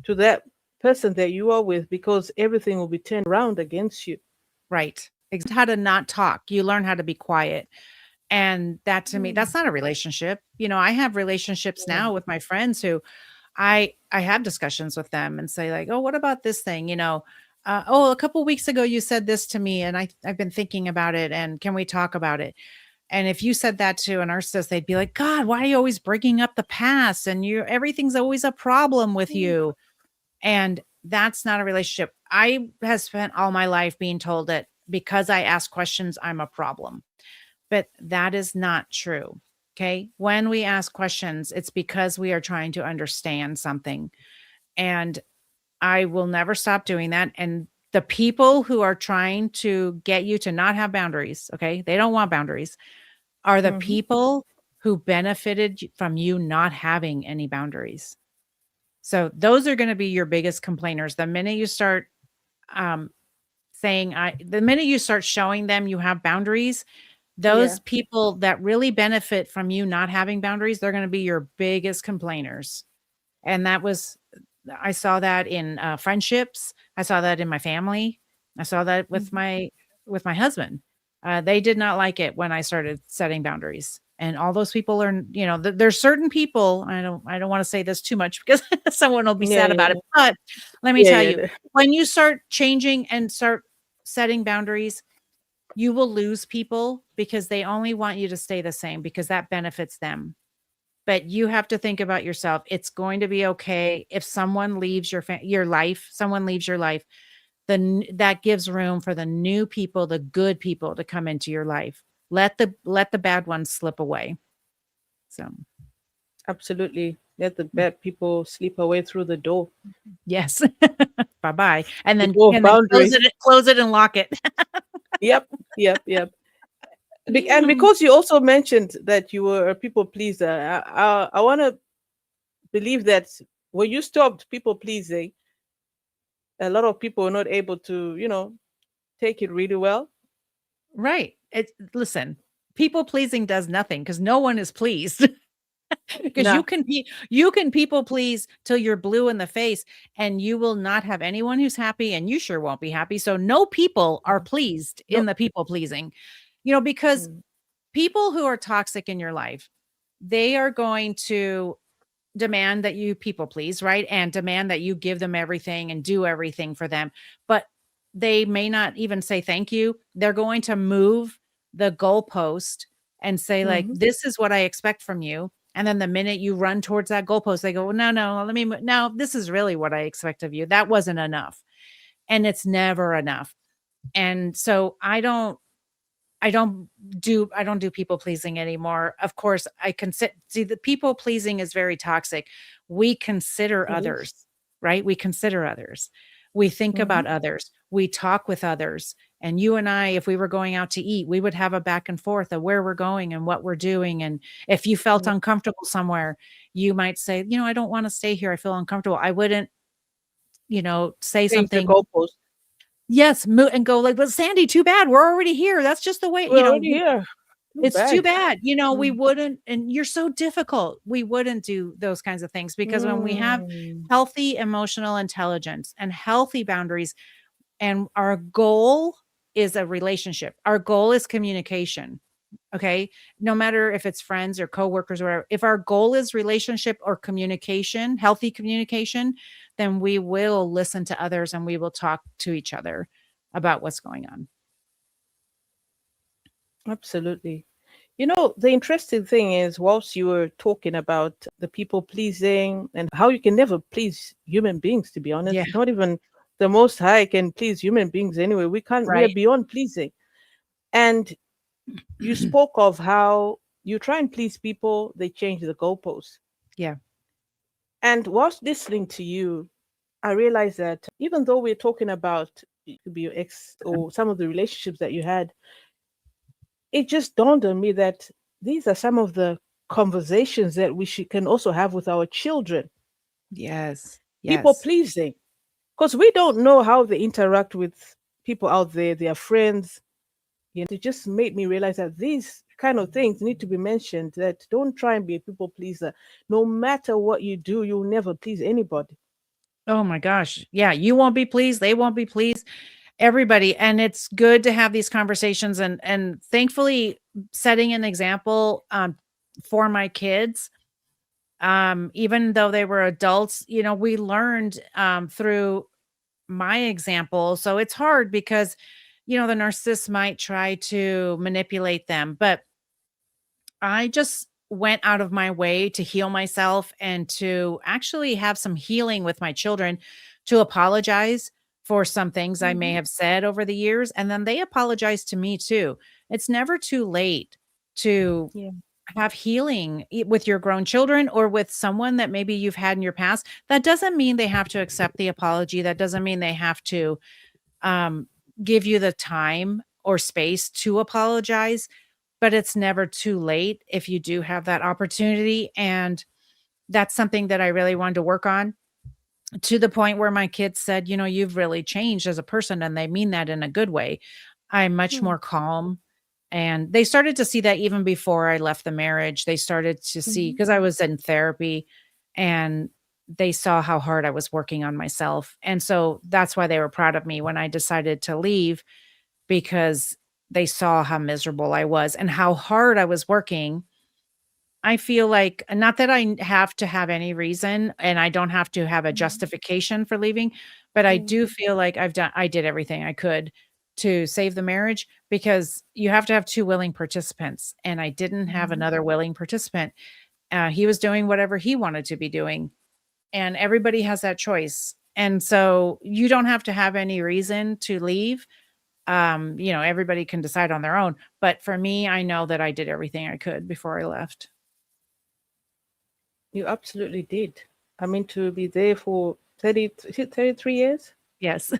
to that person that you are with, because everything will be turned around against you. Right. How to not talk. You learn how to be quiet. And that to me, Mm, that's not a relationship. I have relationships yeah. now with my friends who I have discussions with them and say like, "Oh, what about this thing?" "Oh, a couple weeks ago you said this to me and I've been thinking about it and can we talk about it?" And if you said that to a narcissist, they'd be like, "God, why are you always bringing up the past and everything's always a problem with Mm, you?" And that's not a relationship. I have spent all my life being told that because I ask questions, I'm a problem. But that is not true. Okay. When we ask questions, it's because we are trying to understand something. And I will never stop doing that. And the people who are trying to get you to not have boundaries, okay, they don't want boundaries, are the mhm, people who benefited from you not having any boundaries. So those are going to be your biggest complainers. The minute you start um, the minute you start showing them you have boundaries, yeah. those people that really benefit from you not having boundaries, they're going to be your biggest complainers. And I saw that in friendships. I saw that in my family. I saw that with Mhm, my husband. They did not like it when I started setting boundaries. And all those people are, there's certain people, I don't want to say this too much because someone will be Yeah, sad about yeah, it. But let me yeah, tell yeah. you, when you start changing and start setting boundaries, you will lose people because they only want you to stay the same because that benefits them. But you have to think about yourself. It's going to be okay if someone leaves your life, someone leaves your life, then that gives room for the new people, the good people to come into your life. Let the bad ones slip away. So, Absolutely. Let the bad people sleep away through the door. yes. Bye-bye. And The then door of and then boundaries. close it and lock it. Yep, yep, yep. And because you also mentioned that you were a people pleaser, I want to believe that when you stopped people pleasing, a lot of people were not able to, take it really well. Right. Listen, people pleasing does nothing because no one is pleased. Because Nah. you can people please till you're blue in the face and you will not have anyone who's happy and you sure won't be happy. So no people are pleased No. in the people pleasing. Because people who are toxic in your life, they are going to demand that you people please, right? And demand that you give them everything and do everything for them. But they may not even say thank you. They're going to move the goalpost and say, like, Mm-hmm. this is what I expect from you. And then the minute you run towards that goalpost, they go, well, no, no, this is really what I expect of you. That wasn't enough. And it's never enough. And so I don't do people pleasing anymore. Of course, I consider see the people pleasing is very toxic. We consider It is. others, right? We consider others. We think Mm-hmm. about others. We talk with others. And you and I, if we were going out to eat, we would have a back and forth of where we're going and what we're doing. And if you felt Yeah. uncomfortable somewhere, you might say, I don't want to stay here. I feel uncomfortable. I wouldn't, say Change the something. goalpost. Yes, and go like, but Sandy, too bad. We're already here. That's just the way, We're already here. Too it's too bad. bad. We Mm. wouldn't, and you're so difficult. We wouldn't do those kinds of things because when we have Mm. healthy emotional intelligence and healthy boundaries, and our goal is a relationship, our goal is communication. Okay. No matter if it's friends or coworkers or whatever, if our goal is relationship or communication, healthy communication, then we will listen to others and we will talk to each other about what's going on. Absolutely. The interesting thing is, whilst you were talking about the people pleasing and how you can never please human beings, to be honest, Yeah. not even the Most High can please human beings anyway. We are Right. beyond pleasing. And you spoke of how you try and please people, they change the goalposts. Yeah. And whilst listening to you, I realized that even though we're talking about it could be your ex or some of the relationships that you had, it just dawned on me that these are some of the conversations that we can also have with our children. Yes. People Yes. pleasing, because we don't know how they interact with people out there, their friends. It just made me realize that these kind of things need to be mentioned. That don't try and be a people pleaser. No matter what you do, you'll never please anybody. Oh my gosh. Yeah. You won't be pleased. They won't be pleased. Everybody. And it's good to have these conversations and thankfully setting an example for my kids. Even though they were adults, we learned through my example. So it's hard because, the narcissist might try to manipulate them, but I just went out of my way to heal myself and to actually have some healing with my children, to apologize for some things I may Hmm. have said over the years. And then they apologized to me too. It's never too late to Yeah. have healing with your grown children or with someone that maybe you've had in your past. That doesn't mean they have to accept the apology. That doesn't mean they have to um, give you the time or space to apologize, but it's never too late if you do have that opportunity. And that's something that I really wanted to work on, to the point where my kids said, you've really changed as a person. And they mean that in a good way. I'm much Hmm. more calm. And they started to see that even before I left the marriage. They started to see, Hmm. because I was in therapy, and they saw how hard I was working on myself. And so that's why they were proud of me when I decided to leave, because they saw how miserable I was and how hard I was working. I feel like, not that I have to have any reason and I don't have to have a Mhm. justification for leaving, but I Yeah. do feel like I did everything I could to save the marriage, because you have to have 2 willing participants, and I didn't have Mhm. another willing participant. He was doing whatever he wanted to be doing, and everybody has that choice. And so you don't have to have any reason to leave. Everybody can decide on their own, but for me, I know that I did everything I could before I left. You absolutely did. I mean, to be there for 30, is it 33 years? Yes.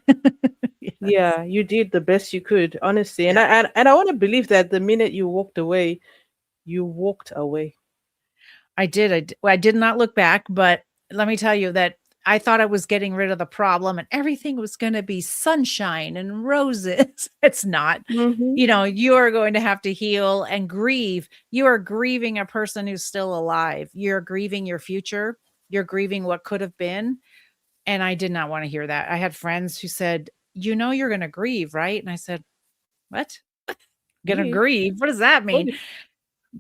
Yes. Yeah, you did the best you could, honestly. And Yeah. I want to believe that the minute you walked away, you walked away. I did not look back, but let me tell you that I thought I was getting rid of the problem and everything was gonna be sunshine and roses. It's not. Mm-hmm. You are going to have to heal and grieve. You are grieving a person who's still alive. You're grieving your future. You're grieving what could have been, and I did not wanna hear that. I had friends who said, you're gonna grieve, right?" And I said, "What? Gonna Yeah. grieve? What does that What mean?" is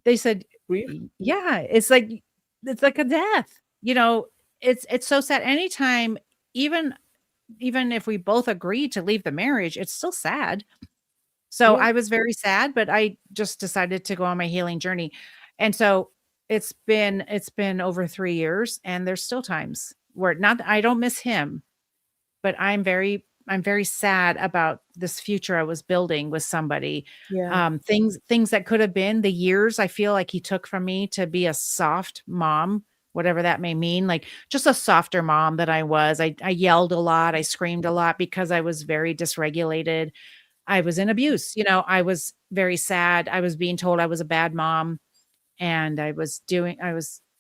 They said, grief? Yeah, it's like a death." It's so sad. Anytime, even even if we both agree to leave the marriage, it's still sad. So Yeah. I was very sad, but I just decided to go on my healing journey. And so it's been over 3 years, and there's still times where, not that I don't miss him, but I'm very sad about this future I was building with somebody. Yeah. Things that could have been, the years I feel like he took from me to be a soft mom, whatever that may mean, like just a softer mom that I was. I yelled a lot, I screamed a lot because I was very dysregulated. I was in abuse, I was very sad. I was being told I was a bad mom, and I was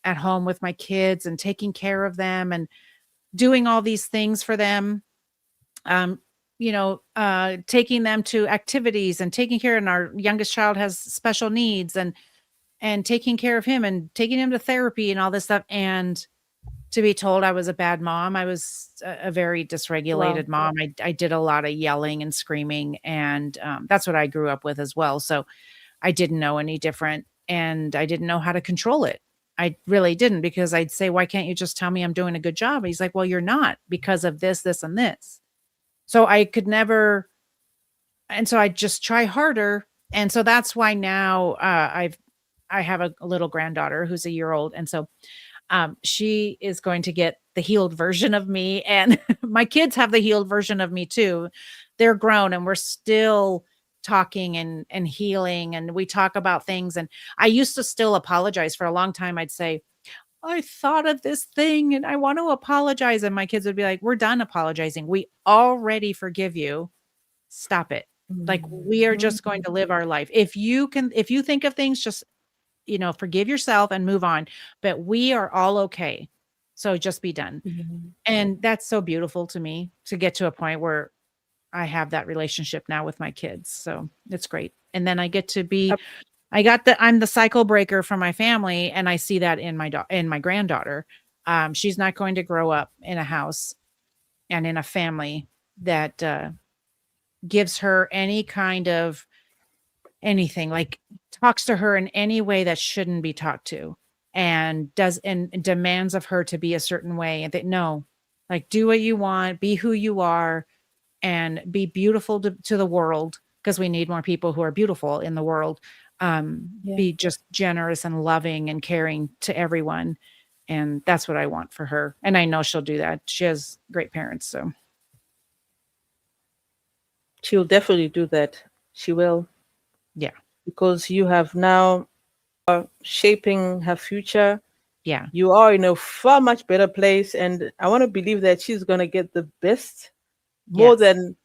at home with my kids and taking care of them and doing all these things for them, taking them to activities and taking care, and our youngest child has special needs, and taking care of him and taking him to therapy and all this stuff. And to be told I was a bad mom, I was a very Wow. dysregulated mom. I did a lot of yelling and screaming, and that's what I grew up with as well. So I didn't know any different, and I didn't know how to control it. I really didn't, because I'd say, "Why can't you just tell me I'm doing a good job?" He's like, "Well, you're not, because of this, this, and this." So I could never, and so I just try harder. And so that's why now, I have a little granddaughter who's a year old, and so she is going to get the healed version of me, and my kids have the healed version of me too. They're grown, and we're still talking and healing, and we talk about things. And I used to still apologize for a long time. I'd say, "I thought of this thing and I want to apologize." And my kids would be like, "We're done apologizing. We already forgive you. Stop it. Like, we are Mm-hmm. just going to live our life. If you think of things, just, forgive yourself and move on. But we are all okay. So just be done." Yeah. And that's so beautiful to me, to get to a point where I have that relationship now with my kids. So it's great. And then I get to be, Ab- I'm the cycle breaker for my family. And I see that in my granddaughter. She's not going to grow up in a house and in a family that, gives her any kind of anything, like, talks to her in any way that shouldn't be talked to, and demands of her to be a certain way. And that, no, like, do what you want, be who you are, and be beautiful to the world, because we need more people who are beautiful in the world. Yeah. Be just generous and loving and caring to everyone. And that's what I want for her. And I know she'll do that. She has great parents. So She'll definitely do that. She will, yeah. because you have now shaping her future. Yeah. You are in a far much better place, and I want to believe that she's gonna get the best more Yes. than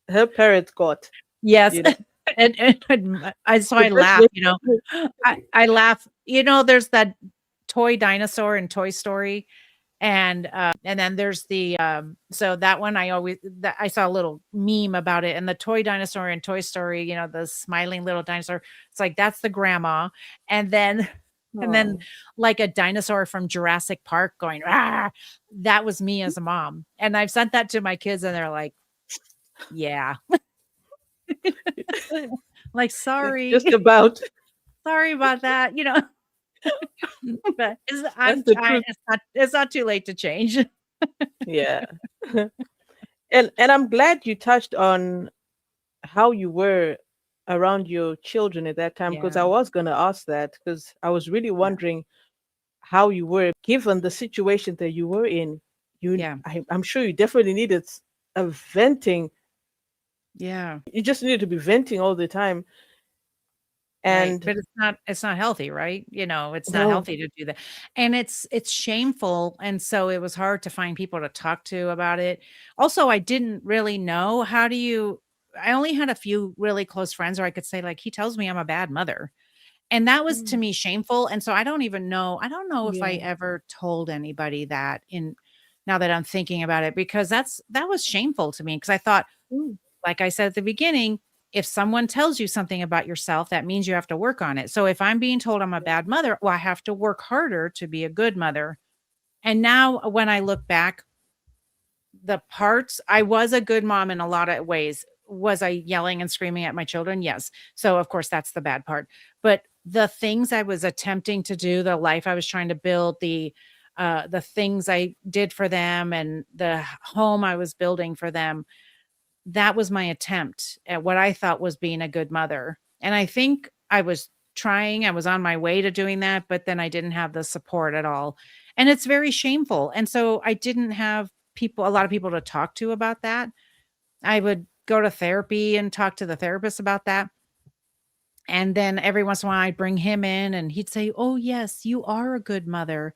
her parents got. Yes. You know, So the I best laugh, way. I laugh. There's that toy dinosaur in Toy Story, and then there's so that one, I saw a little meme about it, and the toy dinosaur in Toy Story, the smiling little dinosaur. It's like, that's the grandma. And then and then Oh, like a dinosaur from Jurassic Park going, "Ah," that was me as a mom. And I've sent that to my kids, and they're like, "Yeah." Like, it's just "Sorry. about. Sorry about that." But That's I'm the trying. truth. It's not too late to change. Yeah. And I'm glad you touched on how you were around your children at that time, because Yeah. I was going to ask that, because I was really Yeah. wondering how you were given the situation that you were in. Yeah. I'm sure you definitely needed a venting. Yeah. You just needed to be venting all the time. Right. And But it's not healthy, right? It's not no, healthy to do that. And it's shameful. And so it was hard to find people to talk to about it. Also, I didn't really know I only had a few really close friends where I could say, like, he tells me I'm a bad mother. And that was to mm, me shameful. And so I don't know if I yeah, ever told anybody that in now that I'm thinking about it, because that was shameful to me because I thought, mm, like I said at the beginning, if someone tells you something about yourself, that means you have to work on it. So if I'm being told I'm a yeah, bad mother, well, I have to work harder to be a good mother. And now when I look back, the parts I was a good mom in a lot of ways. Was I yelling and screaming at my children? Yes. So of course that's the bad part. But the things I was attempting to do, the life I was trying to build, the things I did for them and the home I was building for them, that was my attempt at what I thought was being a good mother. And I think I was on my way to doing that, but then I didn't have the support at all. And it's very shameful. And so I didn't have a lot of people to talk to about that. I would go to therapy and talk to the therapist about that. And then every once in a while I'd bring him in and he'd say, "Oh, yes, you are a good mother.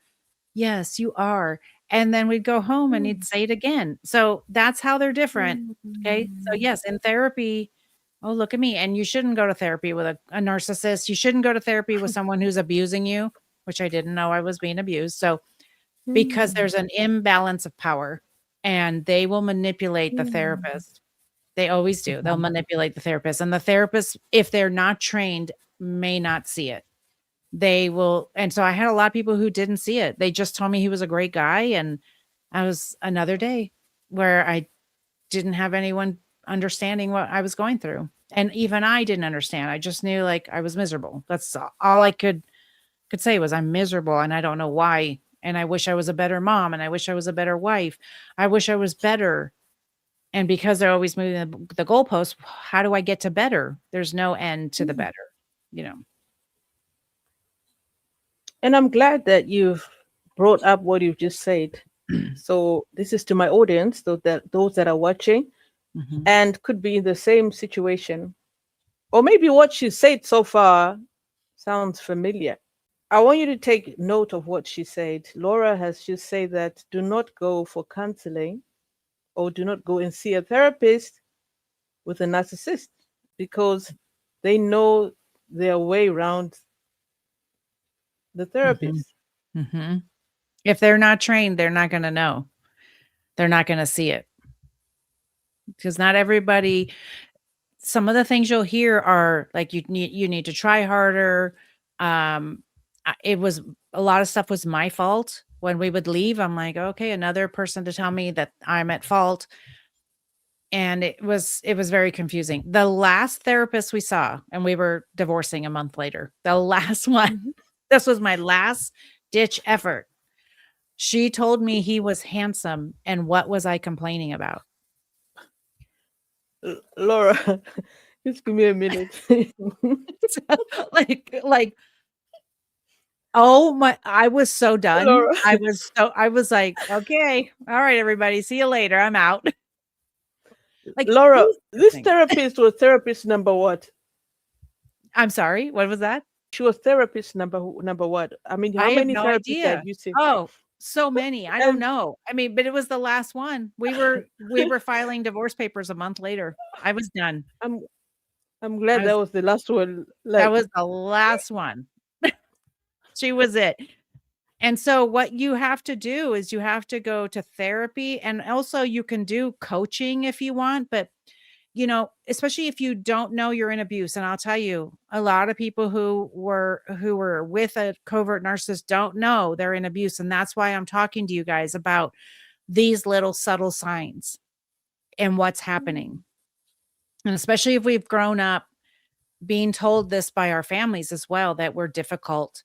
Yes, you are." And then we'd go home and he'd mm, say it again. So that's how they're different. Okay. So mm, yes, in therapy, oh, look at me. And you shouldn't go to therapy with a narcissist. You shouldn't go to therapy with someone who's abusing you, which I didn't know I was being abused. So because mm, there's an imbalance of power and they will manipulate the mm, therapist. They always do. They'll manipulate the therapist. And the therapist, if they're not trained, may not see it. They will, and so I had a lot of people who didn't see it. They just told me he was a great guy, and I was another day where I didn't have anyone understanding what I was going through, and even I didn't understand. I just knew, like, I was miserable. That's all I could say was, "I'm miserable, and I don't know why, and I wish I was a better mom, and I wish I was a better wife. I wish I was better." And because they're always moving the goalposts, how do I get to better? There's no end to the mm. better, you know? And I'm glad that you've brought up what you've just said. So this is to my audience, those that are watching Mhm. and could be in the same situation, or maybe what she said so far sounds familiar. I want you to take note of what she said. Laura has just said that do not go for counseling or do not go and see a therapist with a narcissist, because they know their way around the Mhm. therapist. Mhm. If they're not trained, they're not gonna know. They're not gonna see it because not everybody some of the things you'll hear are like, you need to try harder." It was a lot of stuff was my fault. When we would leave, I'm like, "Okay, another person to tell me that I'm at fault." And it was very confusing. The last therapist we saw, and we were divorcing a month later, the last one, Mhm. this was my last ditch effort. She told me he was handsome, and what was I complaining about? Laura, just give me a minute. So, like, oh my, I was so done. Laura, I was like, "Okay, all right, everybody, see you later. I'm out." Like, Laura, who's this listening? therapist was therapist number what? I'm sorry, what was that? She was therapist number what? I mean, I how have many no therapists idea. have you seen? Oh, so many. I don't And know. I mean, but it was the last one. We were filing divorce papers a month later. I was done. I'm I'm I glad that was was the last one. That Like, was the last one. She was it. And so what you have to do is you have to go to therapy, and also you can do coaching if you want, but especially if you don't know you're in abuse. And I'll tell you, a lot of people who were with a covert narcissist don't know they're in abuse. And that's why I'm talking to you guys about these little subtle signs and what's mm, happening. And especially if we've grown up being told this by our families as well, that we're difficult,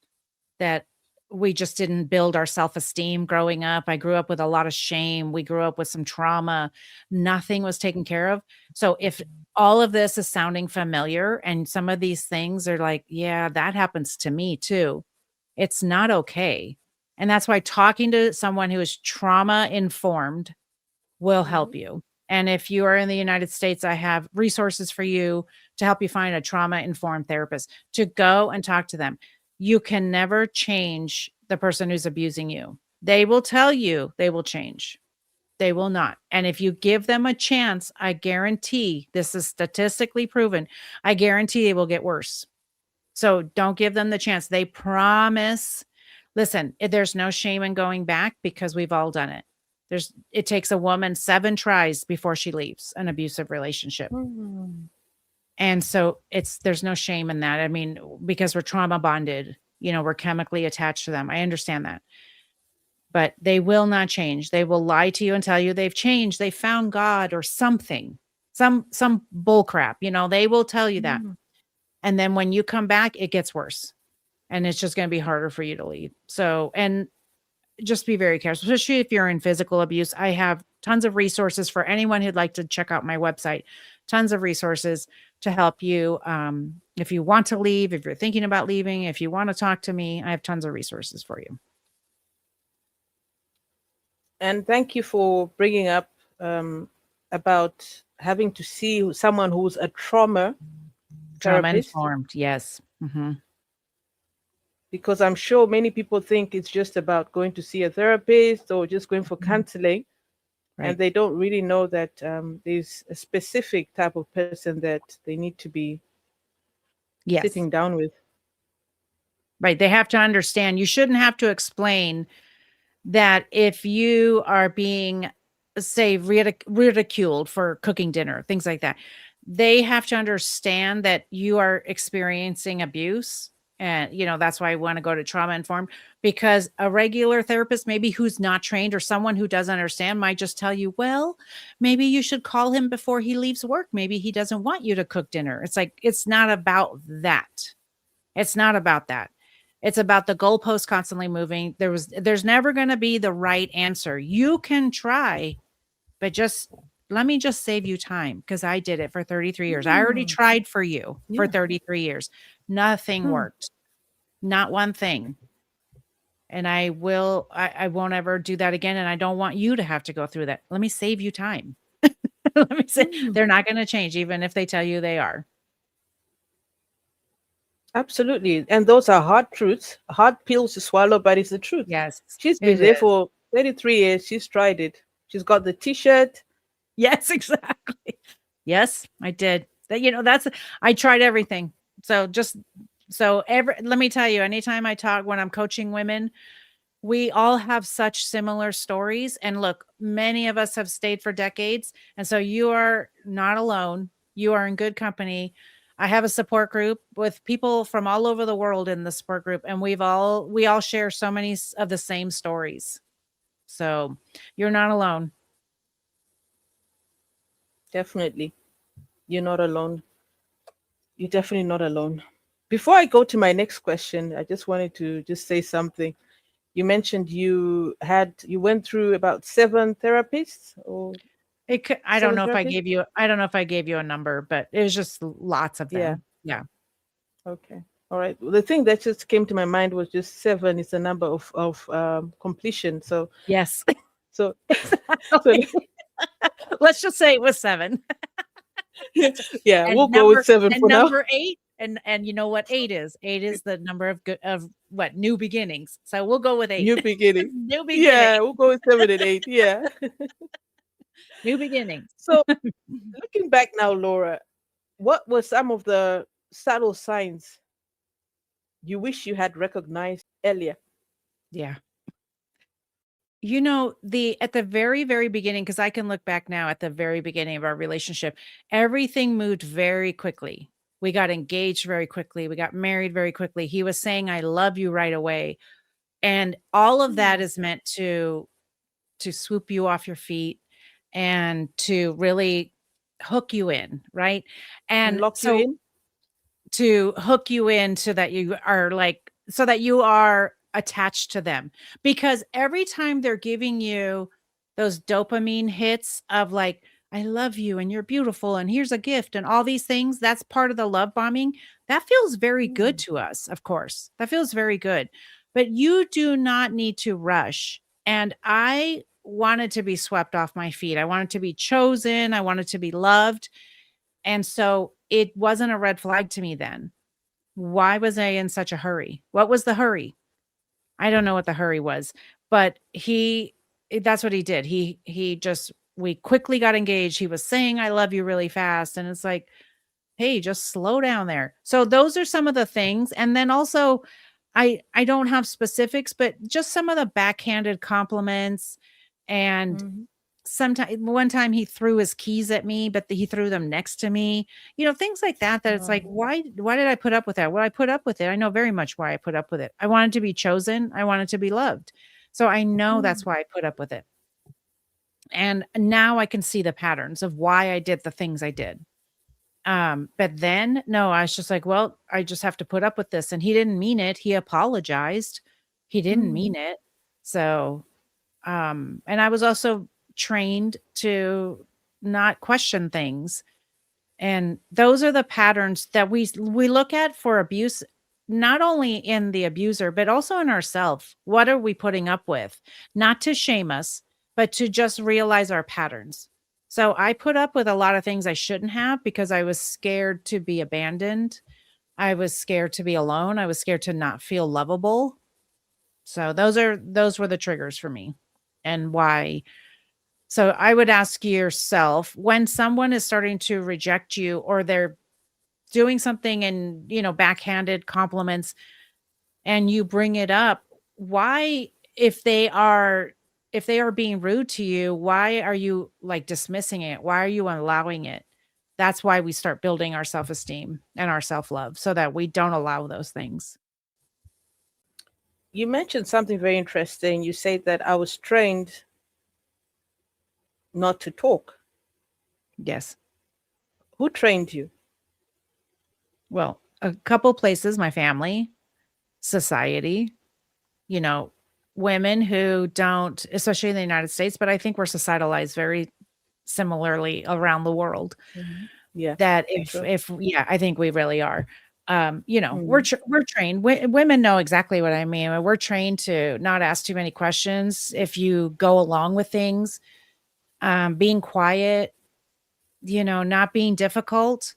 that we just didn't build our self-esteem growing up. I grew up with a lot of shame. We grew up with some trauma. Nothing was taken care of. So if all of this is sounding familiar and some of these things are like, yeah, that happens to me too. It's not okay. And that's why talking to someone who is trauma informed will help you. And if you are in the United States, I have resources for you to help you find a trauma informed therapist to go and talk to them. You can never change the person who's abusing you. They will tell you they will change. They will not. And if you give them a chance, I guarantee, this is statistically proven, I guarantee they will get worse. So don't give them the chance. They promise. Listen, there's no shame in going back because we've all done it. It takes a woman 7 tries before she leaves an abusive relationship. And so there's no shame in that. I mean, because we're trauma bonded, we're chemically attached to them. I understand that. But they will not change. They will lie to you and tell you they've changed. They found God or something, some bull crap, they will tell you that. And then when you come back, it gets worse. And it's just going to be harder for you to leave. So, and just be very careful, especially if you're in physical abuse. I have tons of resources for anyone who'd like to check out my website, tons of resources to help you. If you want to leave, if you're thinking about leaving, if you want to talk to me, I have tons of resources for you. And thank you for bringing up about having to see someone who's a trauma informed. Yes. Because I'm sure many people think it's just about going to see a therapist or just going for counseling. Right. And they don't really know that there's a specific type of person that they need to be sitting down with. Right. They have to understand. You shouldn't have to explain that if you are being, say, ridiculed for cooking dinner, things like that. They have to understand that you are experiencing abuse. And, that's why I want to go to trauma informed, because a regular therapist, maybe who's not trained or someone who doesn't understand, might just tell you, well, maybe you should call him before he leaves work. Maybe he doesn't want you to cook dinner. It's like, it's not about that. It's not about that. It's about the goalpost constantly moving. There's never going to be the right answer. You can try, but let me just save you time, because I did it for 33 years. I already tried for you for 33 years. Nothing worked. Not one thing. And I won't ever do that again. And I don't want you to have to go through that. Let me save you time. Let me say, they're not going to change, even if they tell you they are. Absolutely. And those are hard truths, hard pills to swallow, but it's the truth. Yes. She's been there for 33 years. She's tried it. She's got the t-shirt. Yes, exactly. Yes, I did. I tried everything. So let me tell you, anytime I talk, when I'm coaching women, we all have such similar stories. And look, many of us have stayed for decades. And so you are not alone. You are in good company. I have a support group with people from all over the world in the support group. And we all share so many of the same stories. So you're not alone. Definitely. You're not alone. You're definitely not alone. Before I go to my next question, I just wanted to just say something. You mentioned you went through about 7 therapists, or I don't know if I gave you a number, but it was just lots of them. Yeah. Okay. All right. Well, the thing that just came to my mind was just 7 is the number of completion. So yes. So let's just say it was 7. Yeah, and we'll go with 7 for now. Number 8, and you know what 8 is? 8 is the number of new beginnings. So we'll go with 8. New beginning. New beginning. Yeah, we'll go with 7 and 8. Yeah. New beginnings. So looking back now, Laura, what were some of the subtle signs you wish you had recognized earlier? Yeah. At the very, very beginning, because I can look back now at the very beginning of our relationship, everything moved very quickly. We got engaged very quickly. We got married very quickly. He was saying, I love you right away. And all of that is meant to swoop you off your feet and to really hook you in, right? And lock you in? To hook you in so that you are like so that you are attached to them. Because every time they're giving you those dopamine hits of like, I love you and you're beautiful and here's a gift and all these things, that's part of the love bombing. That feels very good Mm. to us, of course. That feels very good. But you do not need to rush. And I wanted to be swept off my feet. I wanted to be chosen. I wanted to be loved. And so it wasn't a red flag to me then. Why was I in such a hurry? What was the hurry? I don't know what the hurry was, but that's what he did. He just we quickly got engaged. He was saying I love you really fast and it's like, "Hey, just slow down there." So those are some of the things, and then also I don't have specifics, but just some of the backhanded compliments. And Mhm. sometime one time he threw his keys at me, but he threw them next to me. Things like that, that it's like, Wow. why did I put up with that? Well, I put up with it. I know very much why I put up with it. I wanted to be chosen. I wanted to be loved. So I know that's Mm. why I put up with it. And now I can see the patterns of why I did the things I did. But then no, I was just like, well, I just have to put up with this. And he didn't mean it. He apologized. He didn't Mm. mean it. So and I was also trained to not question things. And those are the patterns that we look at for abuse, not only in the abuser, but also in ourselves. What are we putting up with? Not to shame us, but to just realize our patterns. So I put up with a lot of things I shouldn't have because I was scared to be abandoned. I was scared to be alone. I was scared to not feel lovable. So those were the triggers for me and why. So I would ask yourself, when someone is starting to reject you or they're doing something and, backhanded compliments and you bring it up, why, if they are being rude to you, why are you like dismissing it? Why are you allowing it? That's why we start building our self-esteem and our self-love so that we don't allow those things. You mentioned something very interesting. You said that I was trained not to talk. Yes. Who trained you? Well, a couple places, my family, society, you know, women who don't, especially in the United States, but I think we're societalized very similarly around the world. Mhm. Yeah, That true. if yeah, I think we really are. Mm. We're trained. Women know exactly what I mean. We're trained to not ask too many questions. If you go along with things, being quiet, not being difficult,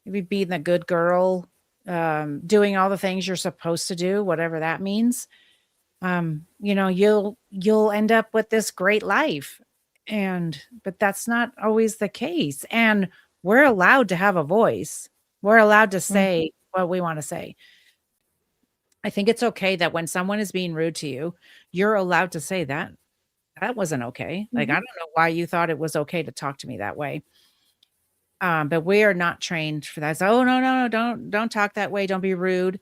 maybe being the good girl, doing all the things you're supposed to do, whatever that means. You'll end up with this great life. But that's not always the case. And we're allowed to have a voice. We're allowed to Mhm. say what we want to say. I think it's okay that when someone is being rude to you, you're allowed to say that wasn't okay. Like, I Mhm. don't know why you thought it was okay to talk to me that way. But we are not trained for that. So, oh no, no, no, don't talk that way. Don't be rude.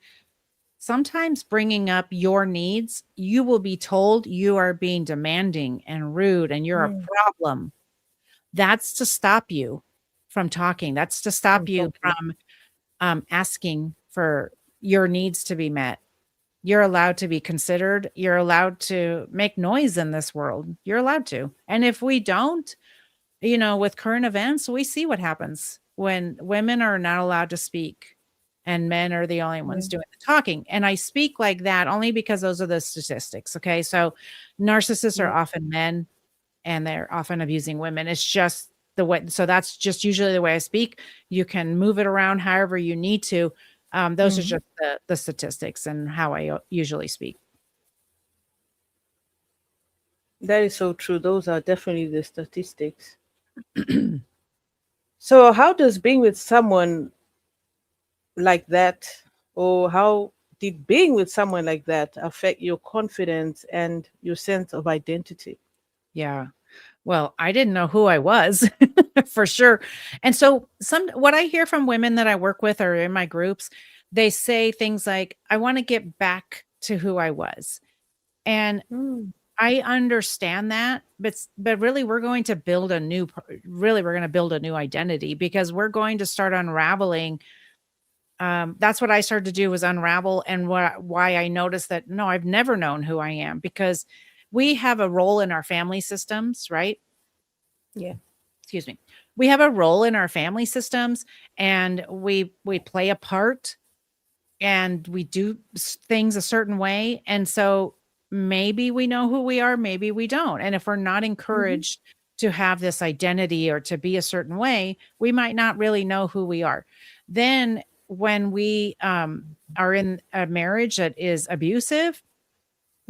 Sometimes bringing up your needs, you will be told you are being demanding and rude and you're a Mm. problem. That's to stop you from talking. That's to stop From you talking. from asking for your needs to be met. You're allowed to be considered. You're allowed to make noise in this world. You're allowed to. And if we don't, with current events, we see what happens when women are not allowed to speak and men are the only ones Yeah. doing the talking. And I speak like that only because those are the statistics. Okay. So narcissists are Yeah. often men and they're often abusing women. It's just the way. So that's just usually the way I speak. You can move it around however you need to. Those are Mhm. just the statistics and how I usually speak. That is so true. Those are definitely the statistics. So, how does being with someone like that, or how did being with someone like that affect your confidence and your sense of identity? Yeah. Well, I didn't know who I was for sure. And so what I hear from women that I work with or in my groups, they say things like, I want to get back to who I was. And Mm. I understand that, but really we're going to build we're going to build a new identity because we're going to start unraveling that's what I started to do, was unravel, and why I noticed that, no, I've never known who I am, because we have a role in our family systems, right? Yeah. Excuse me. We have a role in our family systems, and we play a part, and we do things a certain way. And so maybe we know who we are, maybe we don't. And if we're not Mm-hmm. encouraged to have this identity or to be a certain way, we might not really know who we are. Then when we are in a marriage that is abusive,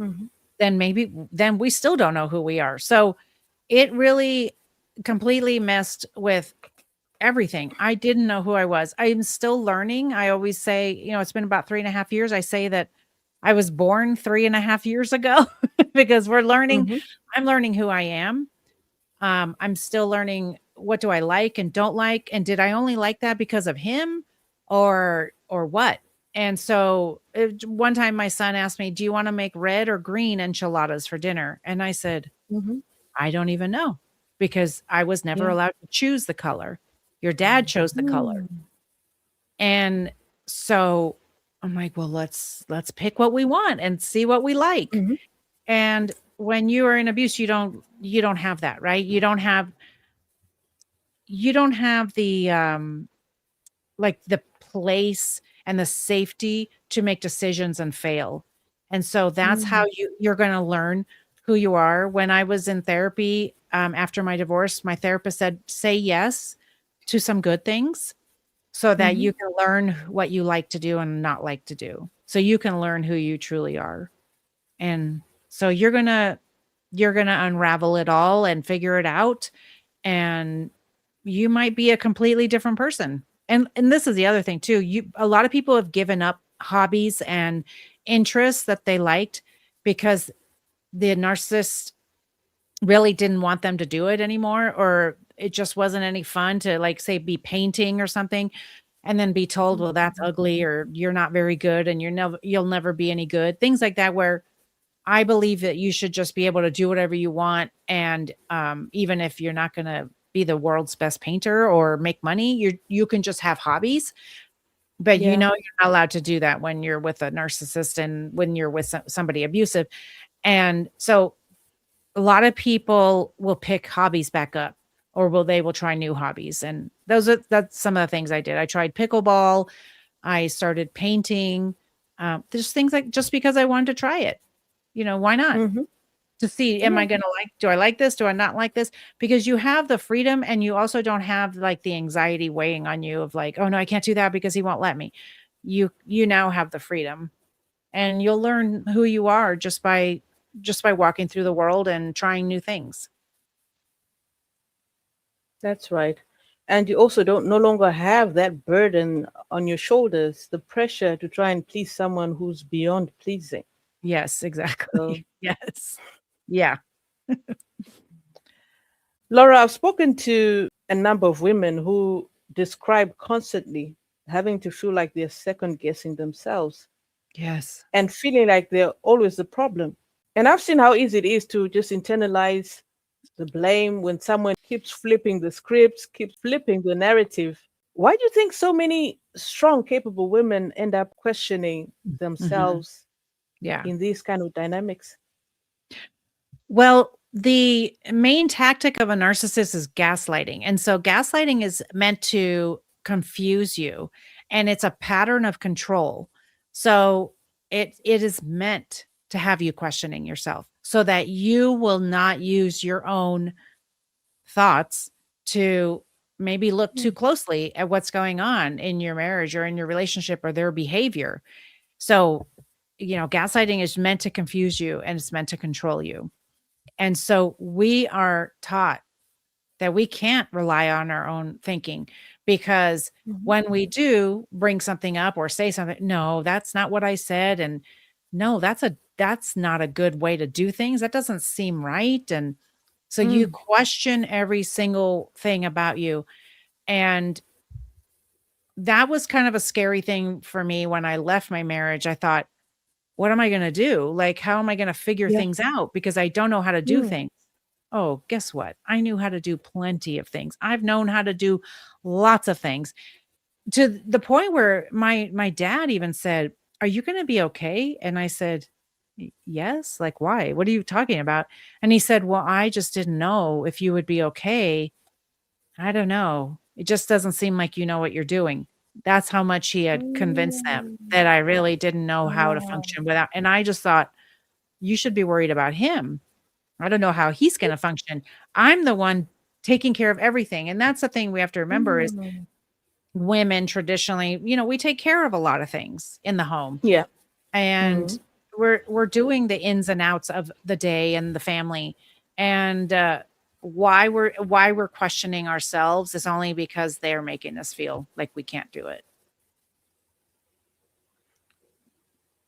Mm-hmm. then we still don't know who we are. So it really completely messed with everything. I didn't know who I was. I'm still learning. I always say, it's been about 3.5 years. I say that I was born 3.5 years ago because we're learning. Mm-hmm. I'm learning who I am. I'm still learning, what do I like and don't like, and did I only like that because of him, or what? And so one time my son asked me, "Do you want to make red or green enchiladas for dinner?" And I said, Mm-hmm. "I don't even know, because I was never Yeah. allowed to choose the color. Your dad chose the color." Mm-hmm. And so I'm like, "Well, let's pick what we want and see what we like." Mm-hmm. And when you are in abuse, you don't have that, right? You don't have the like the place and the safety to make decisions and fail. And so that's how you're going to learn who you are. When I was in therapy, after my divorce, my therapist said, say yes to some good things so that Mm-hmm. you can learn what you like to do and not like to do. So you can learn who you truly are. And so you're going to unravel it all and figure it out, and you might be a completely different person. And this is the other thing too. A lot of people have given up hobbies and interests that they liked because the narcissist really didn't want them to do it anymore, or it just wasn't any fun to, like, say, be painting or something, and then be told, well, that's ugly, or you're not very good, and you'll never be any good. Things like that, where I believe that you should just be able to do whatever you want. And even if you're not going to be the world's best painter or make money, you can just have hobbies. But Yeah. you're not allowed to do that when you're with a narcissist and when you're with somebody abusive. And so a lot of people will pick hobbies back up, or they will try new hobbies. And that's some of the things I did. I tried pickleball. I started painting. There's things, like, just because I wanted to try it. Why not? Mm-hmm. To see, am Yeah. I gonna do I like this? Do I not like this? Because you have the freedom, and you also don't have, like, the anxiety weighing on you of, like, "Oh, no, I can't do that because he won't let me." You now have the freedom, and you'll learn who you are just by walking through the world and trying new things. That's right. And you also don't no longer have that burden on your shoulders, the pressure to try and please someone who's beyond pleasing. Yes, So, exactly. Yes. Yeah. Laura, I've spoken to a number of women who describe constantly having to feel like they're second guessing themselves Yes. and feeling like they're always the problem. And I've seen how easy it is to just internalize the blame when someone keeps flipping the scripts, keeps flipping the narrative. Why do you think so many strong, capable women end up questioning Mhm. themselves Yeah. in these kind of dynamics? Well, the main tactic of a narcissist is gaslighting. And so gaslighting is meant to confuse you, and it's a pattern of control. So it is meant to have you questioning yourself so that you will not use your own thoughts to maybe look too Mm. closely at what's going on in your marriage or in your relationship or their behavior. So, gaslighting is meant to confuse you, and it's meant to control you. And so we are taught that we can't rely on our own thinking, because Mhm. when we do bring something up or say something, no, that's not what I said. And no, that's not a good way to do things. That doesn't seem right. And so you Mm. question every single thing about you. And that was kind of a scary thing for me when I left my marriage. I thought, what am I going to do? Like, how am I going to figure Yeah. things out? Because I don't know how to do Mm. things. Oh, guess what? I knew how to do plenty of things. I've known how to do lots of things. to the point where my dad even said, "Are you going to be okay?" And I said, Yes, like why? What are you talking about?" And he said, "Well, I just didn't know if you would be okay. I don't know. It just doesn't seem like you know what you're doing." That's how much he had convinced them Mm. that I really didn't know how to Wow. function without, and I just thought, "You should be worried about him. I don't know how he's gonna function. I'm the one taking care of everything." And that's the thing we have to remember is Mm. women traditionally, we take care of a lot of things in the home, Yeah. and Mm. we're doing the ins and outs of the day and the family. And why we're questioning ourselves is only because they're making us feel like we can't do it.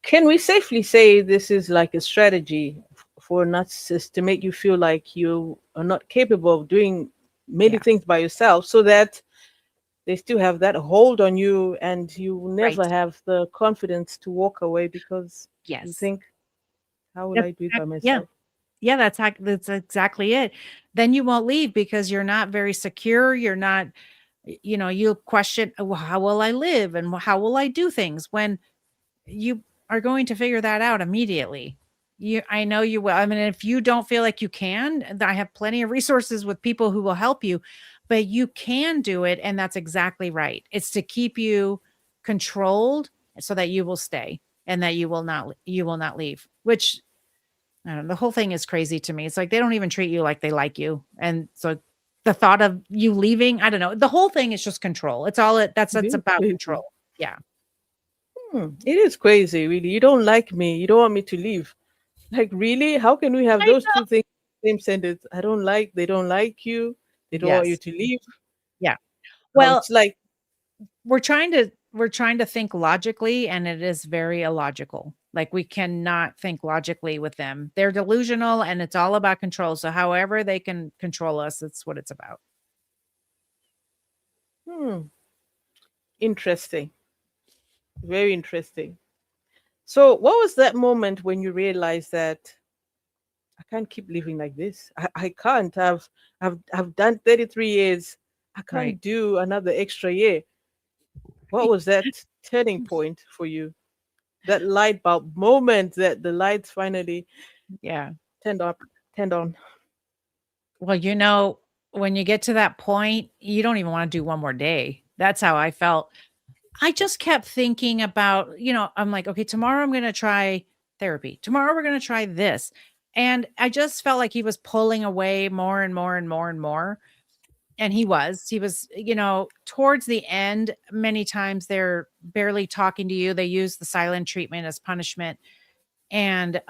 Can we safely say this is like a strategy for a narcissist to make you feel like you are not capable of doing many Yeah. things by yourself so that they still have that hold on you and you will Right. never have the confidence to walk away because you Yes. think, how will That's I do it by yeah. myself? Yeah, that's exactly it. Then you won't leave because you're not very secure. You're not, you'll question, "Well, how will I live and how will I do things?" When you are going to figure that out immediately. I know you will. I mean, if you don't feel like you can, I have plenty of resources with people who will help you, but you can do it. And that's exactly right. It's to keep you controlled so that you will stay and that you will not leave, which I don't know, the whole thing is crazy to me. It's like they don't even treat you like they like you. And so the thought of you leaving, I don't know. The whole thing is just control. It's all It that's is about crazy. control. Yeah. It is crazy, really. You don't like me. You don't want me to leave. Like, really? How can we have I those know. two things in the same sentence? They don't like you. They don't want you Yes. to leave. Yeah. Well, It's like, we're trying to think logically, and it is very illogical. Like we cannot think logically with them. They're delusional and it's all about control. So however they can control us, it's what it's about. hmm, interesting. Very interesting. So, what was that moment when you realized that I can't keep living like this? I can't. I've done 33 years. I Right. can't do another extra year. What was that turning point for you? That light bulb moment that the lights finally Yeah. turned on, turned on. Well, when you get to that point, you don't even want to do one more day. That's how I felt. I just kept thinking about, I'm like, okay, tomorrow I'm going to try therapy. Tomorrow we're going to try this. And I just felt like he was pulling away more and more and more and more. And he was, towards the end, many times they're barely talking to you. They use the silent treatment as punishment. And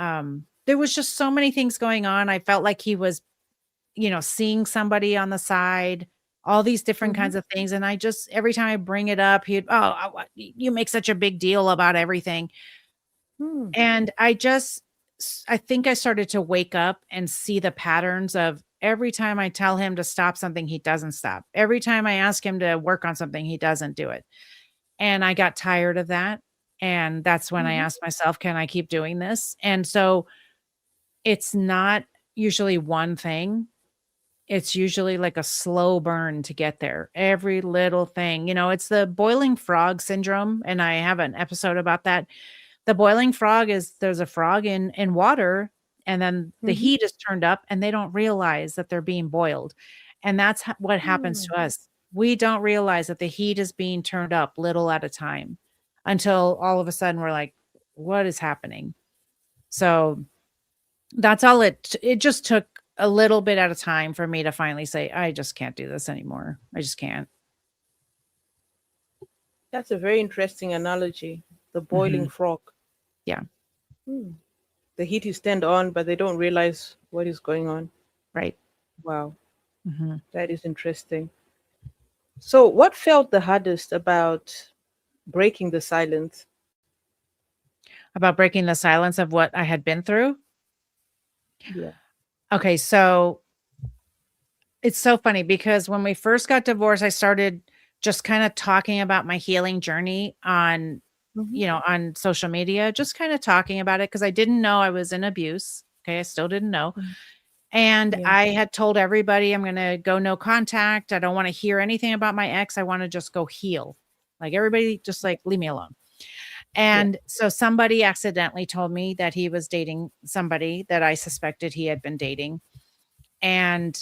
there was just so many things going on. I felt like he was seeing somebody on the side, all these different Hmm. kinds of things. And I just, every time I bring it up, you make such a big deal about everything. Hmm. And I think I started to wake up and see the patterns of every time I tell him to stop something, he doesn't stop. Every time I ask him to work on something, he doesn't do it. And I got tired of that. And that's when I Hmm. asked myself, can I keep doing this? And so it's not usually one thing. It's usually like a slow burn to get there. Every little thing, it's the boiling frog syndrome, and I have an episode about that. The boiling frog is there's a frog in water, and then the Hmm. heat is turned up and they don't realize that they're being boiled. And that's what happens Hmm. to us. We don't realize that the heat is being turned up little at a time until all of a sudden we're like, what is happening? So that's all it just took a little bit at a time for me to finally say, "I just can't do this anymore. I just can't." That's a very interesting analogy. The boiling Mhm. frog. Yeah, Hmm. The heat is turned on, but they don't realize what is going on. right. Wow, Mhm. that is interesting. So, what felt the hardest about breaking the silence? About breaking the silence of what I had been through? Yeah. Okay, so it's so funny because when we first got divorced, I started just kinda talking about my healing journey Hmm. on social media, just kinda talking about it because I didn't know I was in abuse. Okay, I still didn't know. And Yeah. I had told everybody I'm gonna go no contact. I don't wanna hear anything about my ex. I wanna just go heal. Like everybody just like leave me alone. And so somebody accidentally told me that he was dating somebody that I suspected he had been dating. And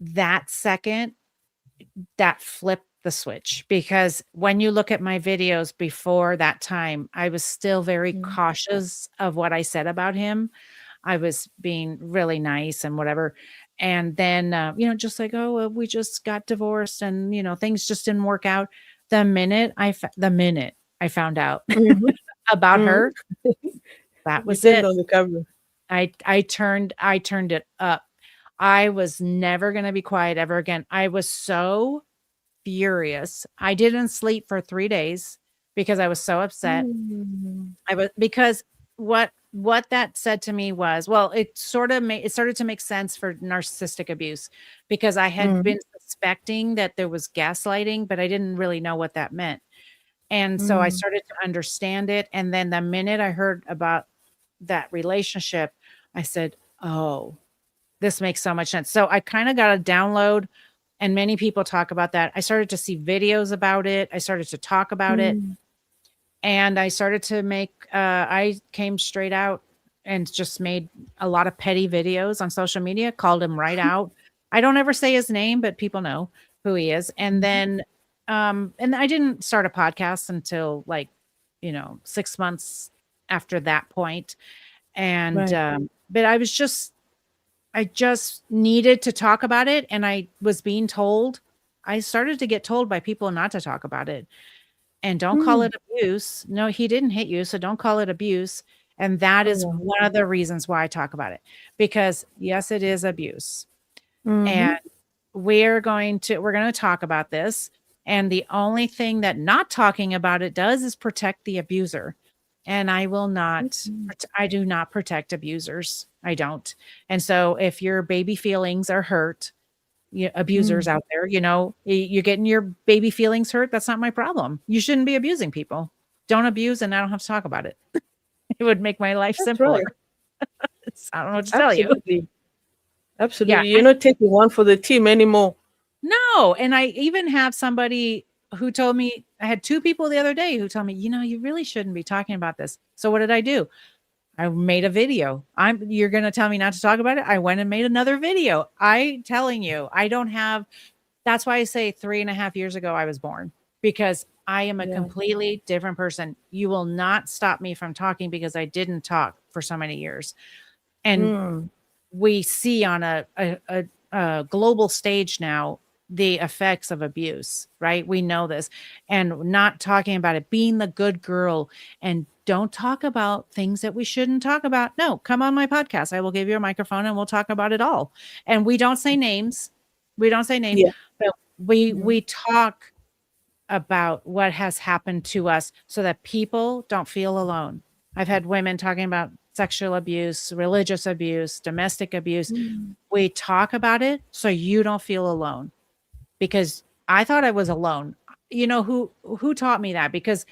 that second, that flipped the switch, because when you look at my videos before that time, I was still very cautious of what I said about him. I was being really nice and whatever. And then, just like, oh, well, we just got divorced and, things just didn't work out. The minute I found out Mhm. about Mhm. her, that You was turned it. on the camera. I turned it up. I was never going to be quiet ever again. I was so furious. I didn't sleep for 3 days because I was so upset. Mm. Because what that said to me was, well, it started to make sense for narcissistic abuse, because I had been suspecting that there was gaslighting, but I didn't really know what that meant. And so I Mm. started to understand it. And then the minute I heard about that relationship, I said, oh, this makes so much sense. So I kind of got a download, and many people talk about that. I started to see videos about it. I started to talk about it. Mm. And I started to I came straight out and just made a lot of petty videos on social media, called him right out. I don't ever say his name, but people know who he is. And then, and I didn't start a podcast until 6 months after that point. And, Right. but I just needed to talk about it. And I started to get told by people not to talk about it. And don't call Mm. it abuse. No, he didn't hit you, so don't call it abuse. And that Oh, is wow. one of the reasons why I talk about it. Because yes, it is abuse. And Mhm. we're going to talk about this. And the only thing that not talking about it does is protect the abuser. And Mhm. I do not protect abusers. I don't. And so if your baby feelings are hurt, abusers Mm. out there, you're getting your baby feelings hurt. That's not my problem. You shouldn't be abusing people. Don't abuse, and I don't have to talk about it. It would make my life That's simpler. right. I don't know what to tell you. Absolutely. Yeah. Absolutely. You're not taking one for the team anymore. No. And I even have somebody who told me, I had two people the other day who told me, you really shouldn't be talking about this. So what did I do? I made a video. You're going to tell me not to talk about it? I went and made another video. Telling you, that's why I say 3.5 years ago, I was born, because I am a Yeah. completely different person. You will not stop me from talking, because I didn't talk for so many years. And Mm. we see on a global stage now the effects of abuse, right? We know this, and not talking about it, being the good girl, and don't talk about things that we shouldn't talk about. No, come on my podcast. I will give you a microphone and we'll talk about it all. And we don't say names. We don't say names, Yeah. but we Mhm. we talk about what has happened to us so that people don't feel alone. I've had women talking about sexual abuse, religious abuse, domestic abuse. Mm. We talk about it so you don't feel alone, because I thought I was alone. Who taught me that? Because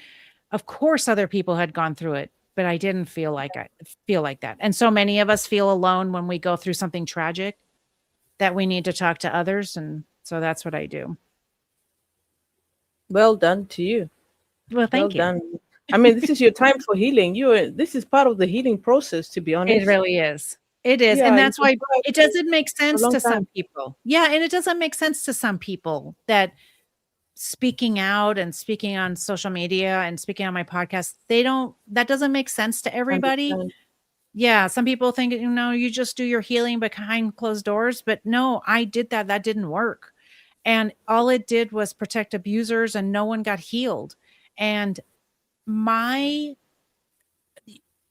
of course other people had gone through it, but I didn't feel like that. And so many of us feel alone when we go through something tragic, that we need to talk to others. And so that's what I do. Well done to you. Well, Well thank you. done. I mean, this is your time for healing. This is part of the healing process, to be It honest. really is. It is. Yeah, And you've that's been why trying it doesn't make for a sense long to some time. people. Yeah. And it doesn't make sense to some people that speaking out and speaking on social media and speaking on my podcast, that doesn't make sense to everybody. Understand. Yeah. Some people think, you just do your healing behind closed doors. But no, I did that. That didn't work. And all it did was protect abusers, and no one got healed. And my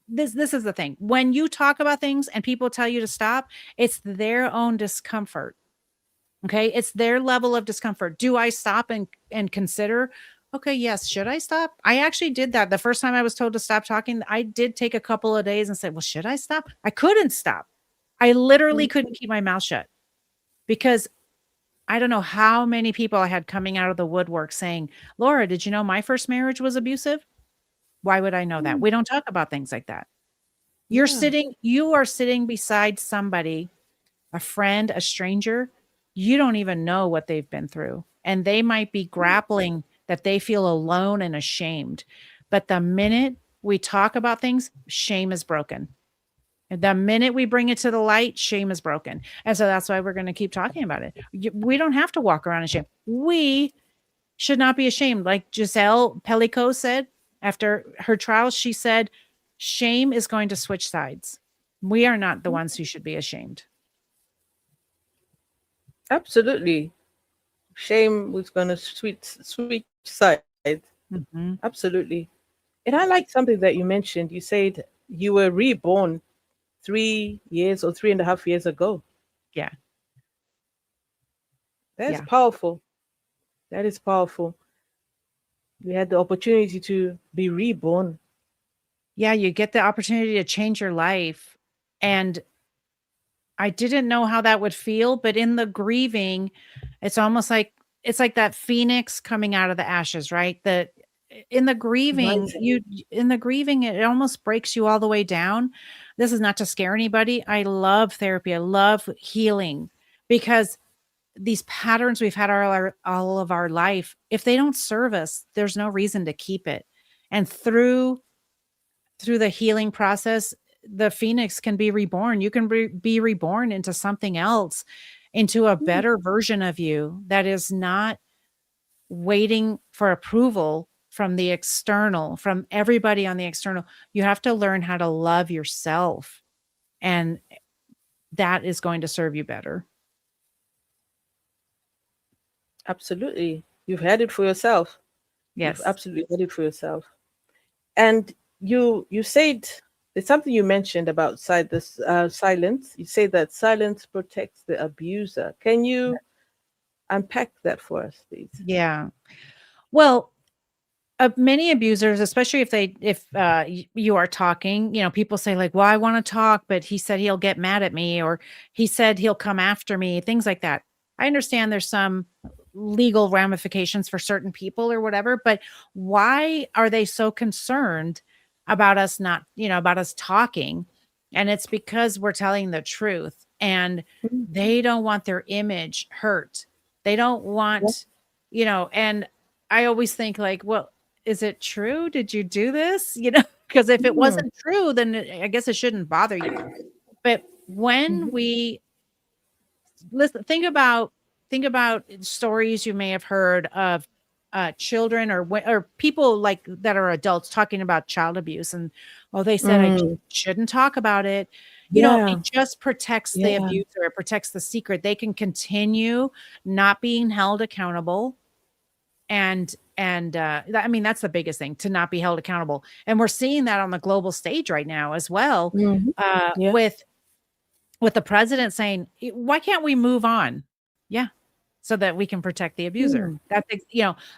this is the thing. When you talk about things and people tell you to stop, it's their own discomfort. Okay? It's their level of discomfort. Do I stop and consider, okay, yes, should I stop? I actually did that. The first time I was told to stop talking, I did take a couple of days and said, well, should I stop? I couldn't stop. I literally Mm. couldn't keep my mouth shut, because I don't know how many people I had coming out of the woodwork saying, Laura, did you know my first marriage was abusive? Why would I know that? Mm. We don't talk about things like that. Yeah. You are sitting beside somebody, a friend, a stranger. You don't even know what they've been through. And they might be grappling that they feel alone and ashamed. But the minute we talk about things, shame is broken. And the minute we bring it to the light, shame is broken. And so that's why we're going to keep talking about it. We don't have to walk around in shame. We should not be ashamed. Like Giselle Pellico said after her trial, she said, shame is going to switch sides. We are not the ones who should be ashamed. Absolutely. Shame was going to switch sides. Mm-hmm. Absolutely. And I like something that you mentioned. You said you were reborn 3 years or 3.5 years ago. Yeah. That's powerful. That is powerful. You had the opportunity to be reborn. Yeah, you get the opportunity to change your life. And I didn't know how that would feel, but in the grieving, it's almost like it's like that phoenix coming out of the ashes, right? That in the grieving, it almost breaks you all the way down. This is not to scare anybody. I love therapy. I love healing because these patterns we've had all of our life, if they don't serve us, there's no reason to keep it. And through the healing process, the phoenix can be reborn. You can be reborn into something else, into a better version of you that is not waiting for approval from the external, from everybody on the external. You have to learn how to love yourself, and that is going to serve you better. Absolutely. You've had it for yourself. Yes. You've absolutely had it for yourself. And you said there's something you mentioned about silence. You say that silence protects the abuser. Can you unpack that for us, please? Yeah. Well, many abusers, especially if you are talking, people say like, well, I want to talk, but he said he'll get mad at me, or he said he'll come after me, things like that. I understand there's some legal ramifications for certain people or whatever, but why are they so concerned about us about us talking? And it's because we're telling the truth, and they don't want their image hurt. They don't want, and I always think like, well, is it true? Did you do this? Because if it wasn't true, then I guess it shouldn't bother you. But when we listen, think about stories you may have heard of children or people like that are adults talking about child abuse, and they said I shouldn't talk about it. It just protects the abuser. It protects the secret. They can continue not being held accountable. And I mean, that's the biggest thing, to not be held accountable. And we're seeing that on the global stage right now as well, with the president saying, why can't we move on? Yeah. So that we can protect the abuser.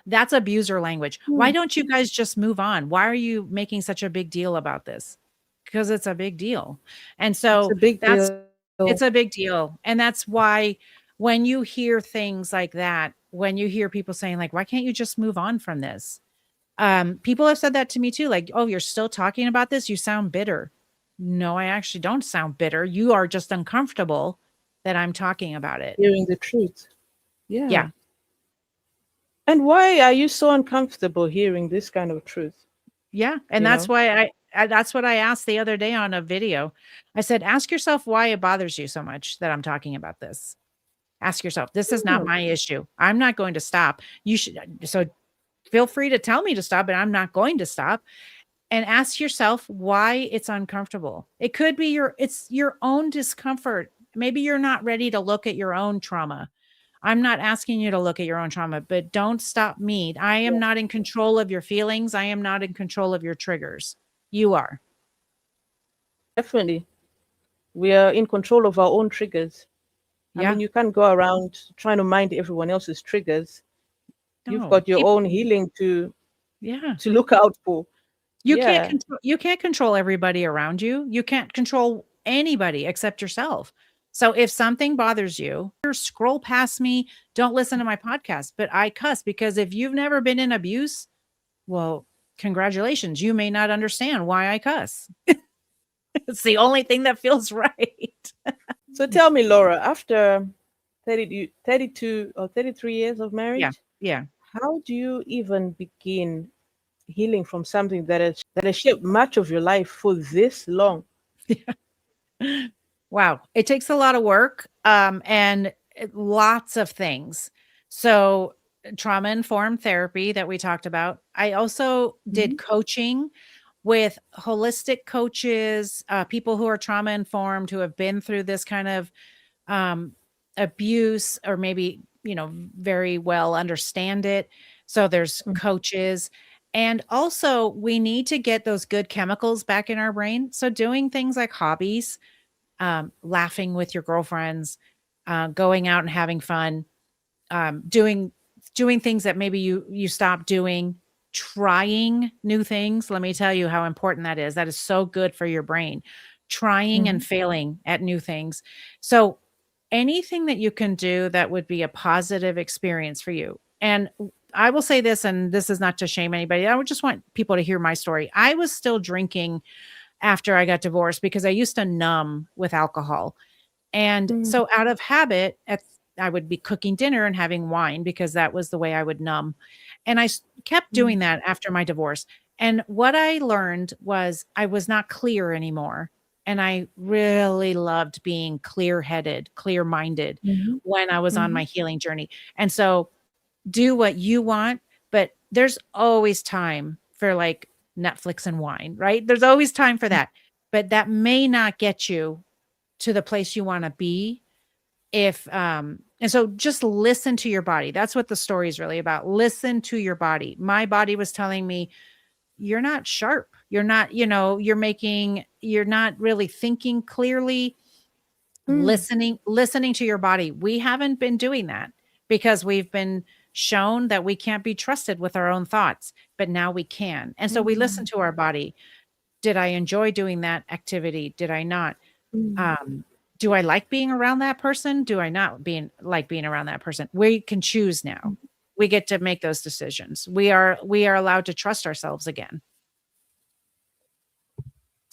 That's abuser language. Why don't you guys just move on? Why are you making such a big deal about this? Because it's a big deal. And so it's a big deal. And that's why when you hear things like that, when you hear people saying like, why can't you just move on from this? People have said that to me too. Like, oh, you're still talking about this? You sound bitter. No, I actually don't sound bitter. You are just uncomfortable that I'm talking about it. Hearing the truth. Yeah. And why are you so uncomfortable hearing this kind of truth? Yeah. And that's why that's what I asked the other day on a video. I said, ask yourself why it bothers you so much that I'm talking about this. Ask yourself, this is not my issue. I'm not going to stop. You should. So feel free to tell me to stop, but I'm not going to stop. And ask yourself why it's uncomfortable. It could be it's your own discomfort. Maybe you're not ready to look at your own trauma. I'm not asking you to look at your own trauma, but don't stop me. I am not in control of your feelings. I am not in control of your triggers. You are. Definitely. We are in control of our own triggers. Yeah. I mean, you can't go around trying to mind everyone else's triggers. No. You've got your own healing to look out for. You can't control everybody around you. You can't control anybody except yourself. So if something bothers you, scroll past me, don't listen to my podcast, but I cuss because if you've never been in abuse, well, congratulations. You may not understand why I cuss. It's the only thing that feels right. So tell me, Laura, after 32 or 33 years of marriage, yeah, How do you even begin healing from something that has shaped much of your life for this long? Wow, it takes a lot of work, and lots of things. So, trauma informed therapy that we talked about. I also did Mhm. coaching with holistic coaches, people who are trauma informed, who have been through this kind of um, abuse, or maybe, very well understand it. So there's Mm. coaches. And also, we need to get those good chemicals back in our brain. So, doing things like hobbies, laughing with your girlfriends, going out and having fun, doing things that maybe you stop doing, trying new things. Let me tell you how important that is. That is so good for your brain. Trying and Mhm. failing at new things. So anything that you can do that would be a positive experience for you. And I will say this, and this is not to shame anybody. I would just want people to hear my story. I was still drinking after I got divorced because I used to numb with alcohol. And Mm. so out of habit, I would be cooking dinner and having wine because that was the way I would numb. And kept Mm. doing that after my divorce. And what I learned was I was not clear anymore. And I really loved being clear headed, clear minded Mhm. when I was on my Mhm. healing journey. And so do what you want, but there's always time for like Netflix and wine, right? There's always time for that. But that may not get you to the place you want to be. If And so just listen to your body. That's what the story is really about. Listen to your body. My body was telling me, you're not sharp, you're not, you're not really thinking clearly. Mm. Listening to your body. We haven't been doing that because we've been shown that we can't be trusted with our own thoughts, but now we can. And so we listen Mm. to our body. Did I enjoy doing that activity? Did I not? Mm. Um, do I like being around that person? Do I not like being around that person? We can choose now. Mm. We get to make those decisions. We are allowed to trust ourselves again.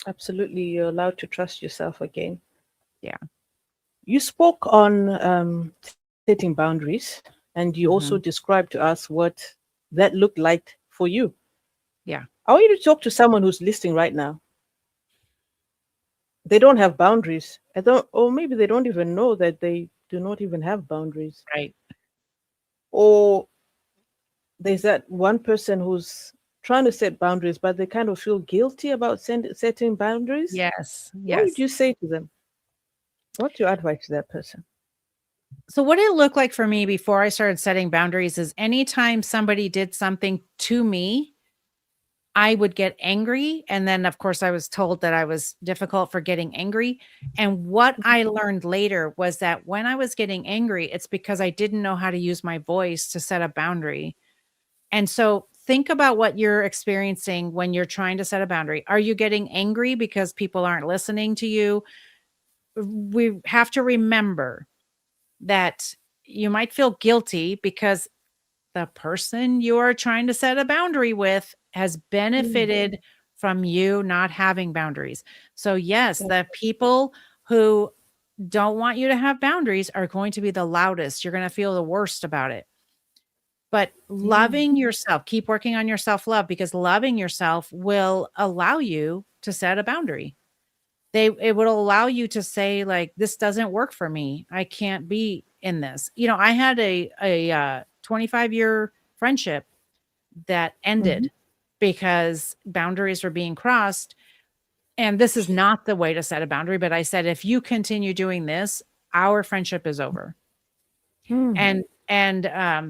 Absolutely, you're allowed to trust yourself again. Yeah. You spoke on setting boundaries, and you also Mhm. described to us what that looked like for you. Yeah. I want you to talk to someone who's listening right now. They don't have boundaries. I don't, or maybe they don't even know that they do not even have boundaries. Right. Or there's that one person who's trying to set boundaries, but they kind of feel guilty about setting boundaries. Yes. What would Yes. you say to them? What's your advice to that person? So what it looked like for me before I started setting boundaries is anytime somebody did something to me, I would get angry. And then, of course, I was told that I was difficult for getting angry. And what I learned later was that when I was getting angry, it's because I didn't know how to use my voice to set a boundary. And so think about what you're experiencing when you're trying to set a boundary. Are you getting angry because people aren't listening to you? We have to remember that you might feel guilty because the person you're trying to set a boundary with has Mm. benefited from you not having boundaries. So, yes, That's the people who don't want you to have boundaries are going to be the loudest. You're going to feel the worst about it. But mm. loving yourself, keep working on your self love because loving yourself will allow you to set a boundary. It will allow you to say, like, this doesn't work for me. I can't be in this. I had a 25-year friendship that Mhm. ended because boundaries were being crossed. And this is not the way to set a boundary. But I said, if you continue doing this, our friendship is over. Mm.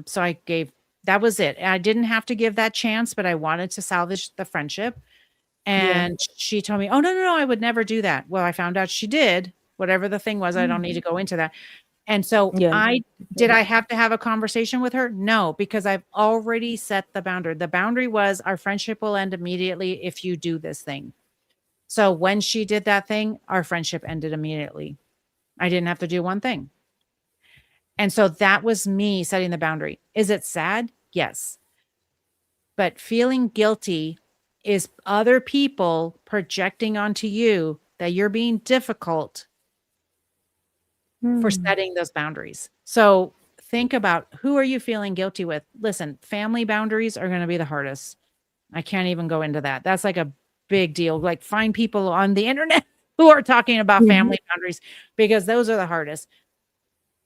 So I gave that was it. I didn't have to give that chance, but I wanted to salvage the friendship. Yeah. And she told me, "Oh, no, no, no, I would never do that." Well, I found out she did. Whatever the thing was, I don't Mm. need to go into that. And so Yeah. I have to have a conversation with her? No, because I've already set the boundary. The boundary was our friendship will end immediately if you do this thing. So when she did that thing, our friendship ended immediately. I didn't have to do one thing. And so that was me setting the boundary. Is it sad? Yes. But feeling guilty is other people projecting onto you that you're being difficult for Mm. setting those boundaries. So think about, who are you feeling guilty with? Listen, family boundaries are going to be the hardest. I can't even go into that. That's like a big deal. Like, find people on the internet who are talking about Mhm. family boundaries, because those are the hardest.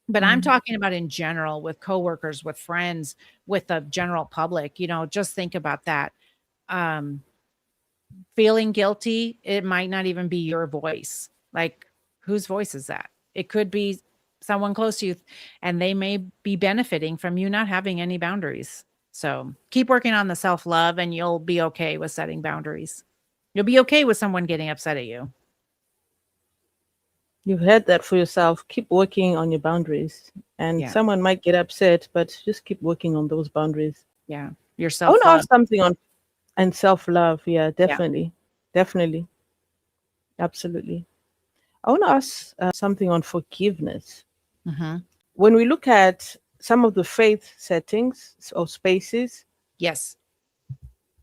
But I'm Mm. talking about in general, with coworkers, with friends, with the general public, just think about that. Um, Feeling guilty, it might not even be your voice. Like, whose voice is that? It could be someone close to you, and they may be benefiting from you not having any boundaries. So keep working on the self-love, and you'll be okay with setting boundaries. You'll be okay with someone getting upset at you. You've heard that for yourself. Keep working on your boundaries. And Yeah. someone might get upset, but just keep working on those boundaries. Yeah. Your I want to self-love. ask something on and self-love. Yeah, Yeah. definitely. Definitely. Absolutely. I want to ask something on forgiveness. Mhm. When we look at some of the faith settings or spaces, Yes.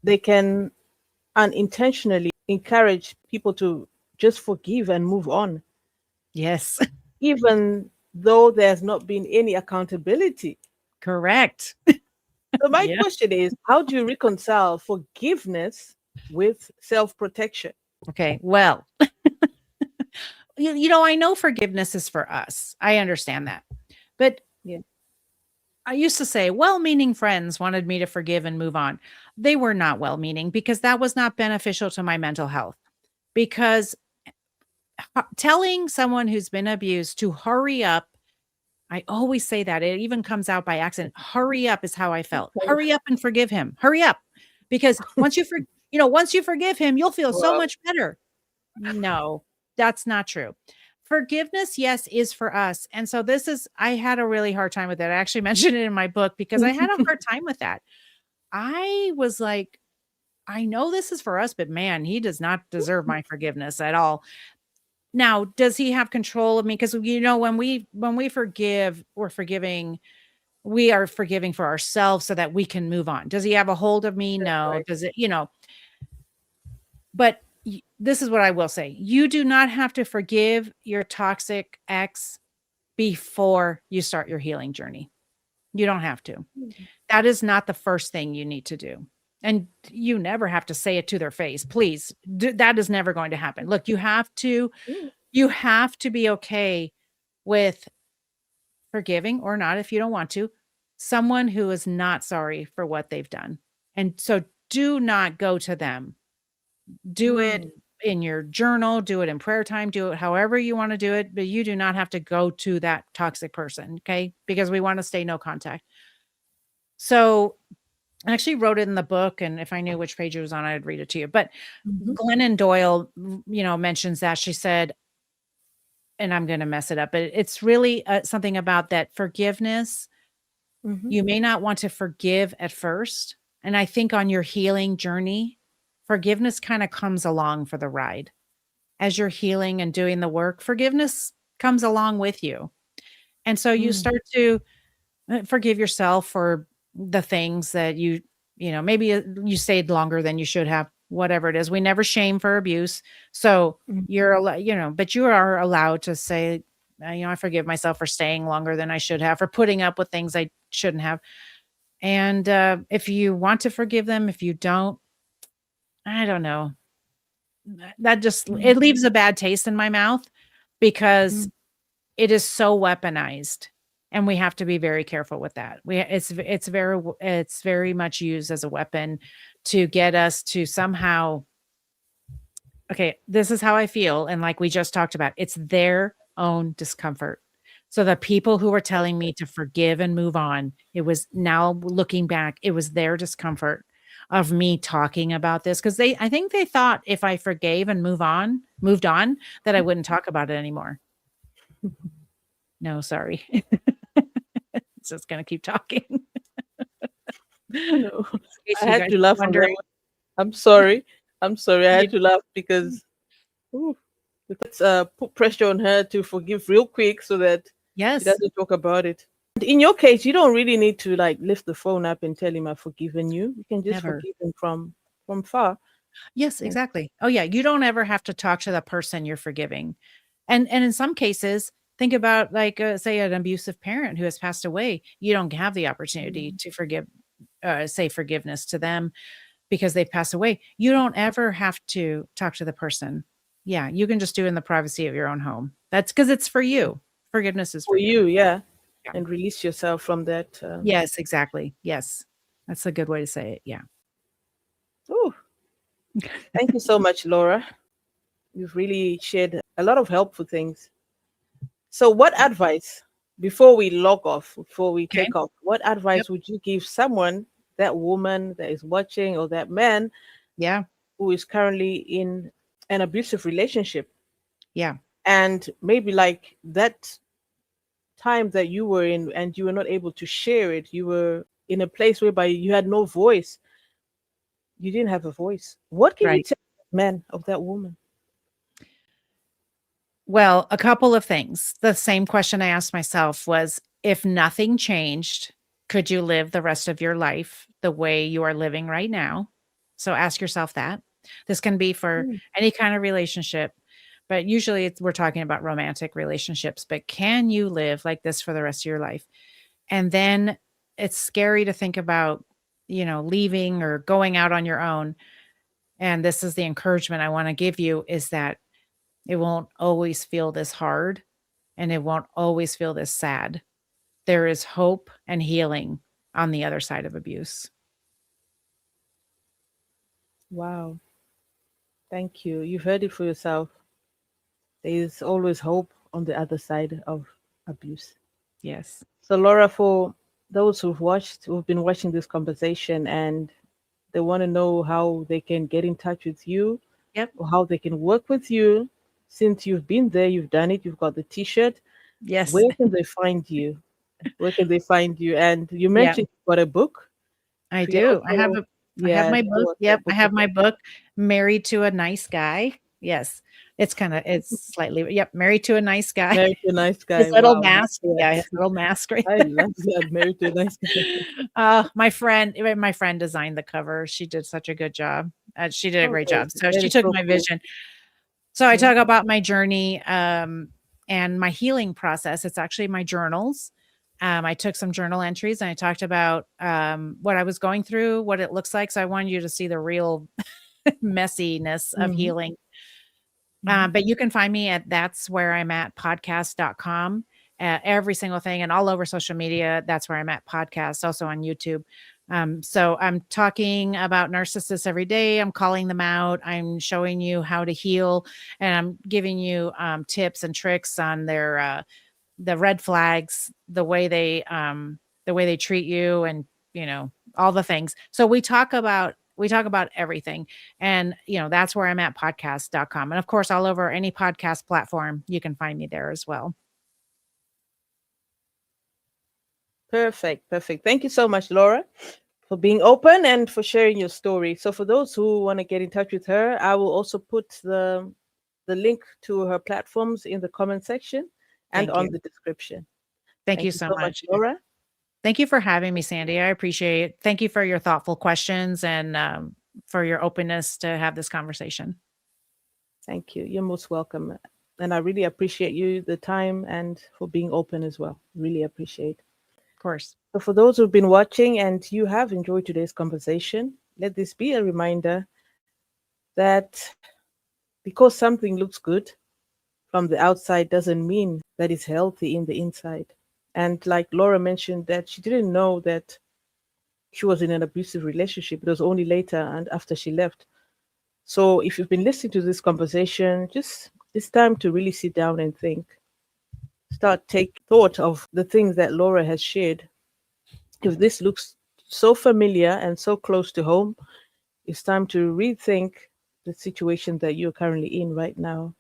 they can unintentionally encourage people to just forgive and move on, Yes. even though there's not been any accountability. Correct. So, my Yeah. question is, how do you reconcile forgiveness with self protection? Okay. Well, I know forgiveness is for us. I understand that. But Yeah. I used to say, well-meaning friends wanted me to forgive and move on. They were not well-meaning, because that was not beneficial to my mental health. Because telling someone who's been abused to hurry up, I always say that. It even comes out by accident. Hurry up is how I felt. Hurry up and forgive him. Hurry up. Because once you forgive him, you'll feel so Wow. much better. No, that's not true. Forgiveness, yes, is for us. And so I had a really hard time with that. I actually mentioned it in my book, because I had a hard time with that. I was like, I know this is for us, but man, he does not deserve my forgiveness at all. Now, does he have control of me? Because when we forgive, we are forgiving for ourselves so that we can move on. Does he have a hold of me? No. Right. Does it? But this is what I will say. You do not have to forgive your toxic ex before you start your healing journey. You don't have to. That is not the first thing you need to do. And you never have to say it to their face. Please. That is never going to happen. Look, you have to be okay with forgiving, or not if you don't want to, someone who is not sorry for what they've done. And so do not go to them. Do it Mm. in your journal, do it in prayer time, do it however you want to do it, but you do not have to go to that toxic person, okay? Because we want to stay no contact. So I actually wrote it in the book, and if I knew which page it was on, I'd read it to you. But Mhm. Glennon Doyle, mentions that. She said, and I'm going to mess it up, but it's really something about that forgiveness. Mhm. You may not want to forgive at first. And I think on your healing journey, forgiveness kind of comes along for the ride. As you're healing and doing the work, forgiveness comes along with you. And so you Mm. start to forgive yourself for the things that maybe you stayed longer than you should have, whatever it is. We never shame for abuse. So Mm. but you are allowed to say, I forgive myself for staying longer than I should have, for putting up with things I shouldn't have. And if you want to forgive them, if you don't, I don't know. That just, Mm. it leaves a bad taste in my mouth, because Mm. it is so weaponized, and we have to be very careful with that. It's very much used as a weapon to get us to somehow, okay, this is how I feel, and like we just talked about, it's their own discomfort. So the people who were telling me to forgive and move on, it was, now looking back, it was their discomfort of me talking about this, because I think they thought if I forgave and moved on, that I wouldn't talk about it anymore. No, sorry. It's just gonna keep talking. In No, case I you had guys to are laugh on that wondering. one. I'm sorry. I'm sorry. I Yeah. had to laugh because ooh, let's put pressure on her to forgive real quick so that she Yes, doesn't talk about it. And in your case, you don't really need to like lift the phone up and tell him I've forgiven you. You can just never. forgive him from far. Yes, Yeah. exactly. Oh, yeah, you don't ever have to talk to the person you're forgiving. And in some cases, Think about like, say, an abusive parent who has passed away. You don't have the opportunity to say forgiveness to them because they've passed away. You don't ever have to talk to the person. Yeah, you can just do it in the privacy of your own home. That's because it's for you. Forgiveness is for For you. you, yeah. Yeah. And release yourself from that. Yes, exactly. Yes. That's a good way to say it. Yeah. Ooh, thank you so much, Laura. You've really shared a lot of helpful things. So, what advice, before we log off, before we Okay. take off, what Yep. advice would you give someone, that woman that is watching, or that man Yeah. who is currently in an abusive relationship? Yeah. And maybe like that time that you were in and you were not able to share it, you were in a place whereby you had no voice, you didn't have a voice. What can you Right. tell that man of that woman? Well, a couple of things. The same question I asked myself was, if nothing changed, could you live the rest of your life the way you are living right now? So ask yourself that. This can be for Mm. any kind of relationship, but usually we're talking about romantic relationships. But can you live like this for the rest of your life? And then it's scary to think about, leaving or going out on your own. And this is the encouragement I want to give you, is that it won't always feel this hard and it won't always feel this sad. There is hope and healing on the other side of abuse. Wow. Thank you. You've heard it for yourself. There is always hope on the other side of abuse. Yes. So, Laura, for those who've been watching this conversation and they want to know how they can get in touch with you Yep. or how they can work with you, since you've been there, you've done it, you've got the T-shirt. Yes. Where can they find you? Where can they find you? And you Yeah, mentioned you've got a book. I If you do. also, I have yeah, my show book. us Yep. that I book have my again. book, Married to a Nice Guy. Yes. It's slightly, yep. Married to a Nice Guy. Married to a Nice His guy. little Wow, that's mask. Yeah. His correct. little mask right I there. love that. Married to a Nice guy. My friend designed the cover. She did such a good job. She did a Oh, great job. So that she is took so my cool. vision. So I Yeah. talk about my journey, and my healing process. It's actually my journals. I took some journal entries and I talked about what I was going through, what it looks like. So I wanted you to see the real messiness of Hmm. healing. Hmm. But you can find me at that's where I'm at podcast.com. Every single thing, and all over social media. That's where I'm at podcast, also on YouTube. So I'm talking about narcissists every day. I'm calling them out. I'm showing you how to heal, and I'm giving you tips and tricks on the red flags, the way they treat you, and all the things. So we talk about everything. And that's where I'm at, podcast.com. And of course, all over any podcast platform, you can find me there as well. Perfect. Perfect. Thank you so much, Laura, for being open and for sharing your story. So, for those who want to get in touch with her, I will also put the link to her platforms in the comment section and Thank on you. the description. Thank you Thank you so so much, much. Laura. Thank you for having me, Sandy. I appreciate it. Thank you for your thoughtful questions, and for your openness to have this conversation. Thank you. You're most welcome. And I really appreciate you, the time, and for being open as well. Really appreciate. Of course. So, for those who've been watching and you have enjoyed today's conversation, let this be a reminder that because something looks good from the outside doesn't mean that it's healthy in the inside. And like Laura mentioned, that she didn't know that she was in an abusive relationship. It was only later and after she left. So if you've been listening to this conversation, just it's time to really sit down and think. Start take thought of the things that Laura has shared. If this looks so familiar and so close to home, it's time to rethink the situation that you're currently in right now.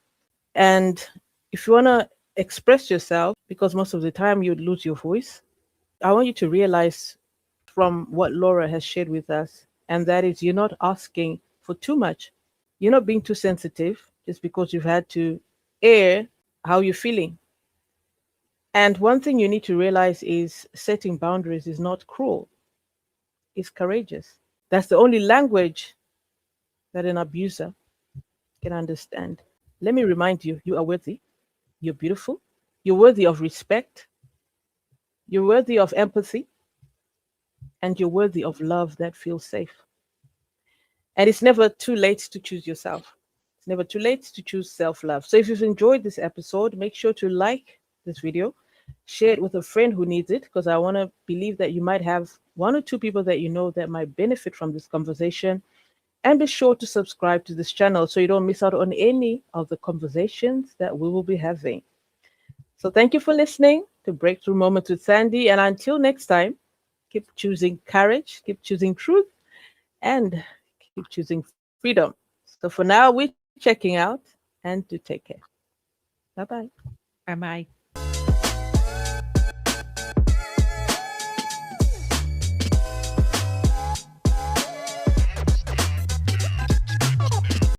And if you want to express yourself, because most of the time you'd lose your voice, I want you to realize from what Laura has shared with us, and that is you're not asking for too much. You're not being too sensitive just because you've had to air how you're feeling. And one thing you need to realize is setting boundaries is not cruel, it's courageous. That's the only language that an abuser can understand. Let me remind you, you are worthy, you're beautiful, You're worthy of respect. You're worthy of empathy. And you're worthy of love that feels safe. And it's never too late to choose yourself. It's never too late to choose self-love. So if you've enjoyed this episode, make sure to like this video, share it with a friend who needs it, because I want to believe that you might have one or two people that you know that might benefit from this conversation. And be sure to subscribe to this channel so you don't miss out on any of the conversations that we will be having. So thank you for listening to Breakthrough Moments with Sandy. And until next time, keep choosing courage, keep choosing truth, and keep choosing freedom. So for now, we're checking out, and to take care. Bye-bye. Bye-bye.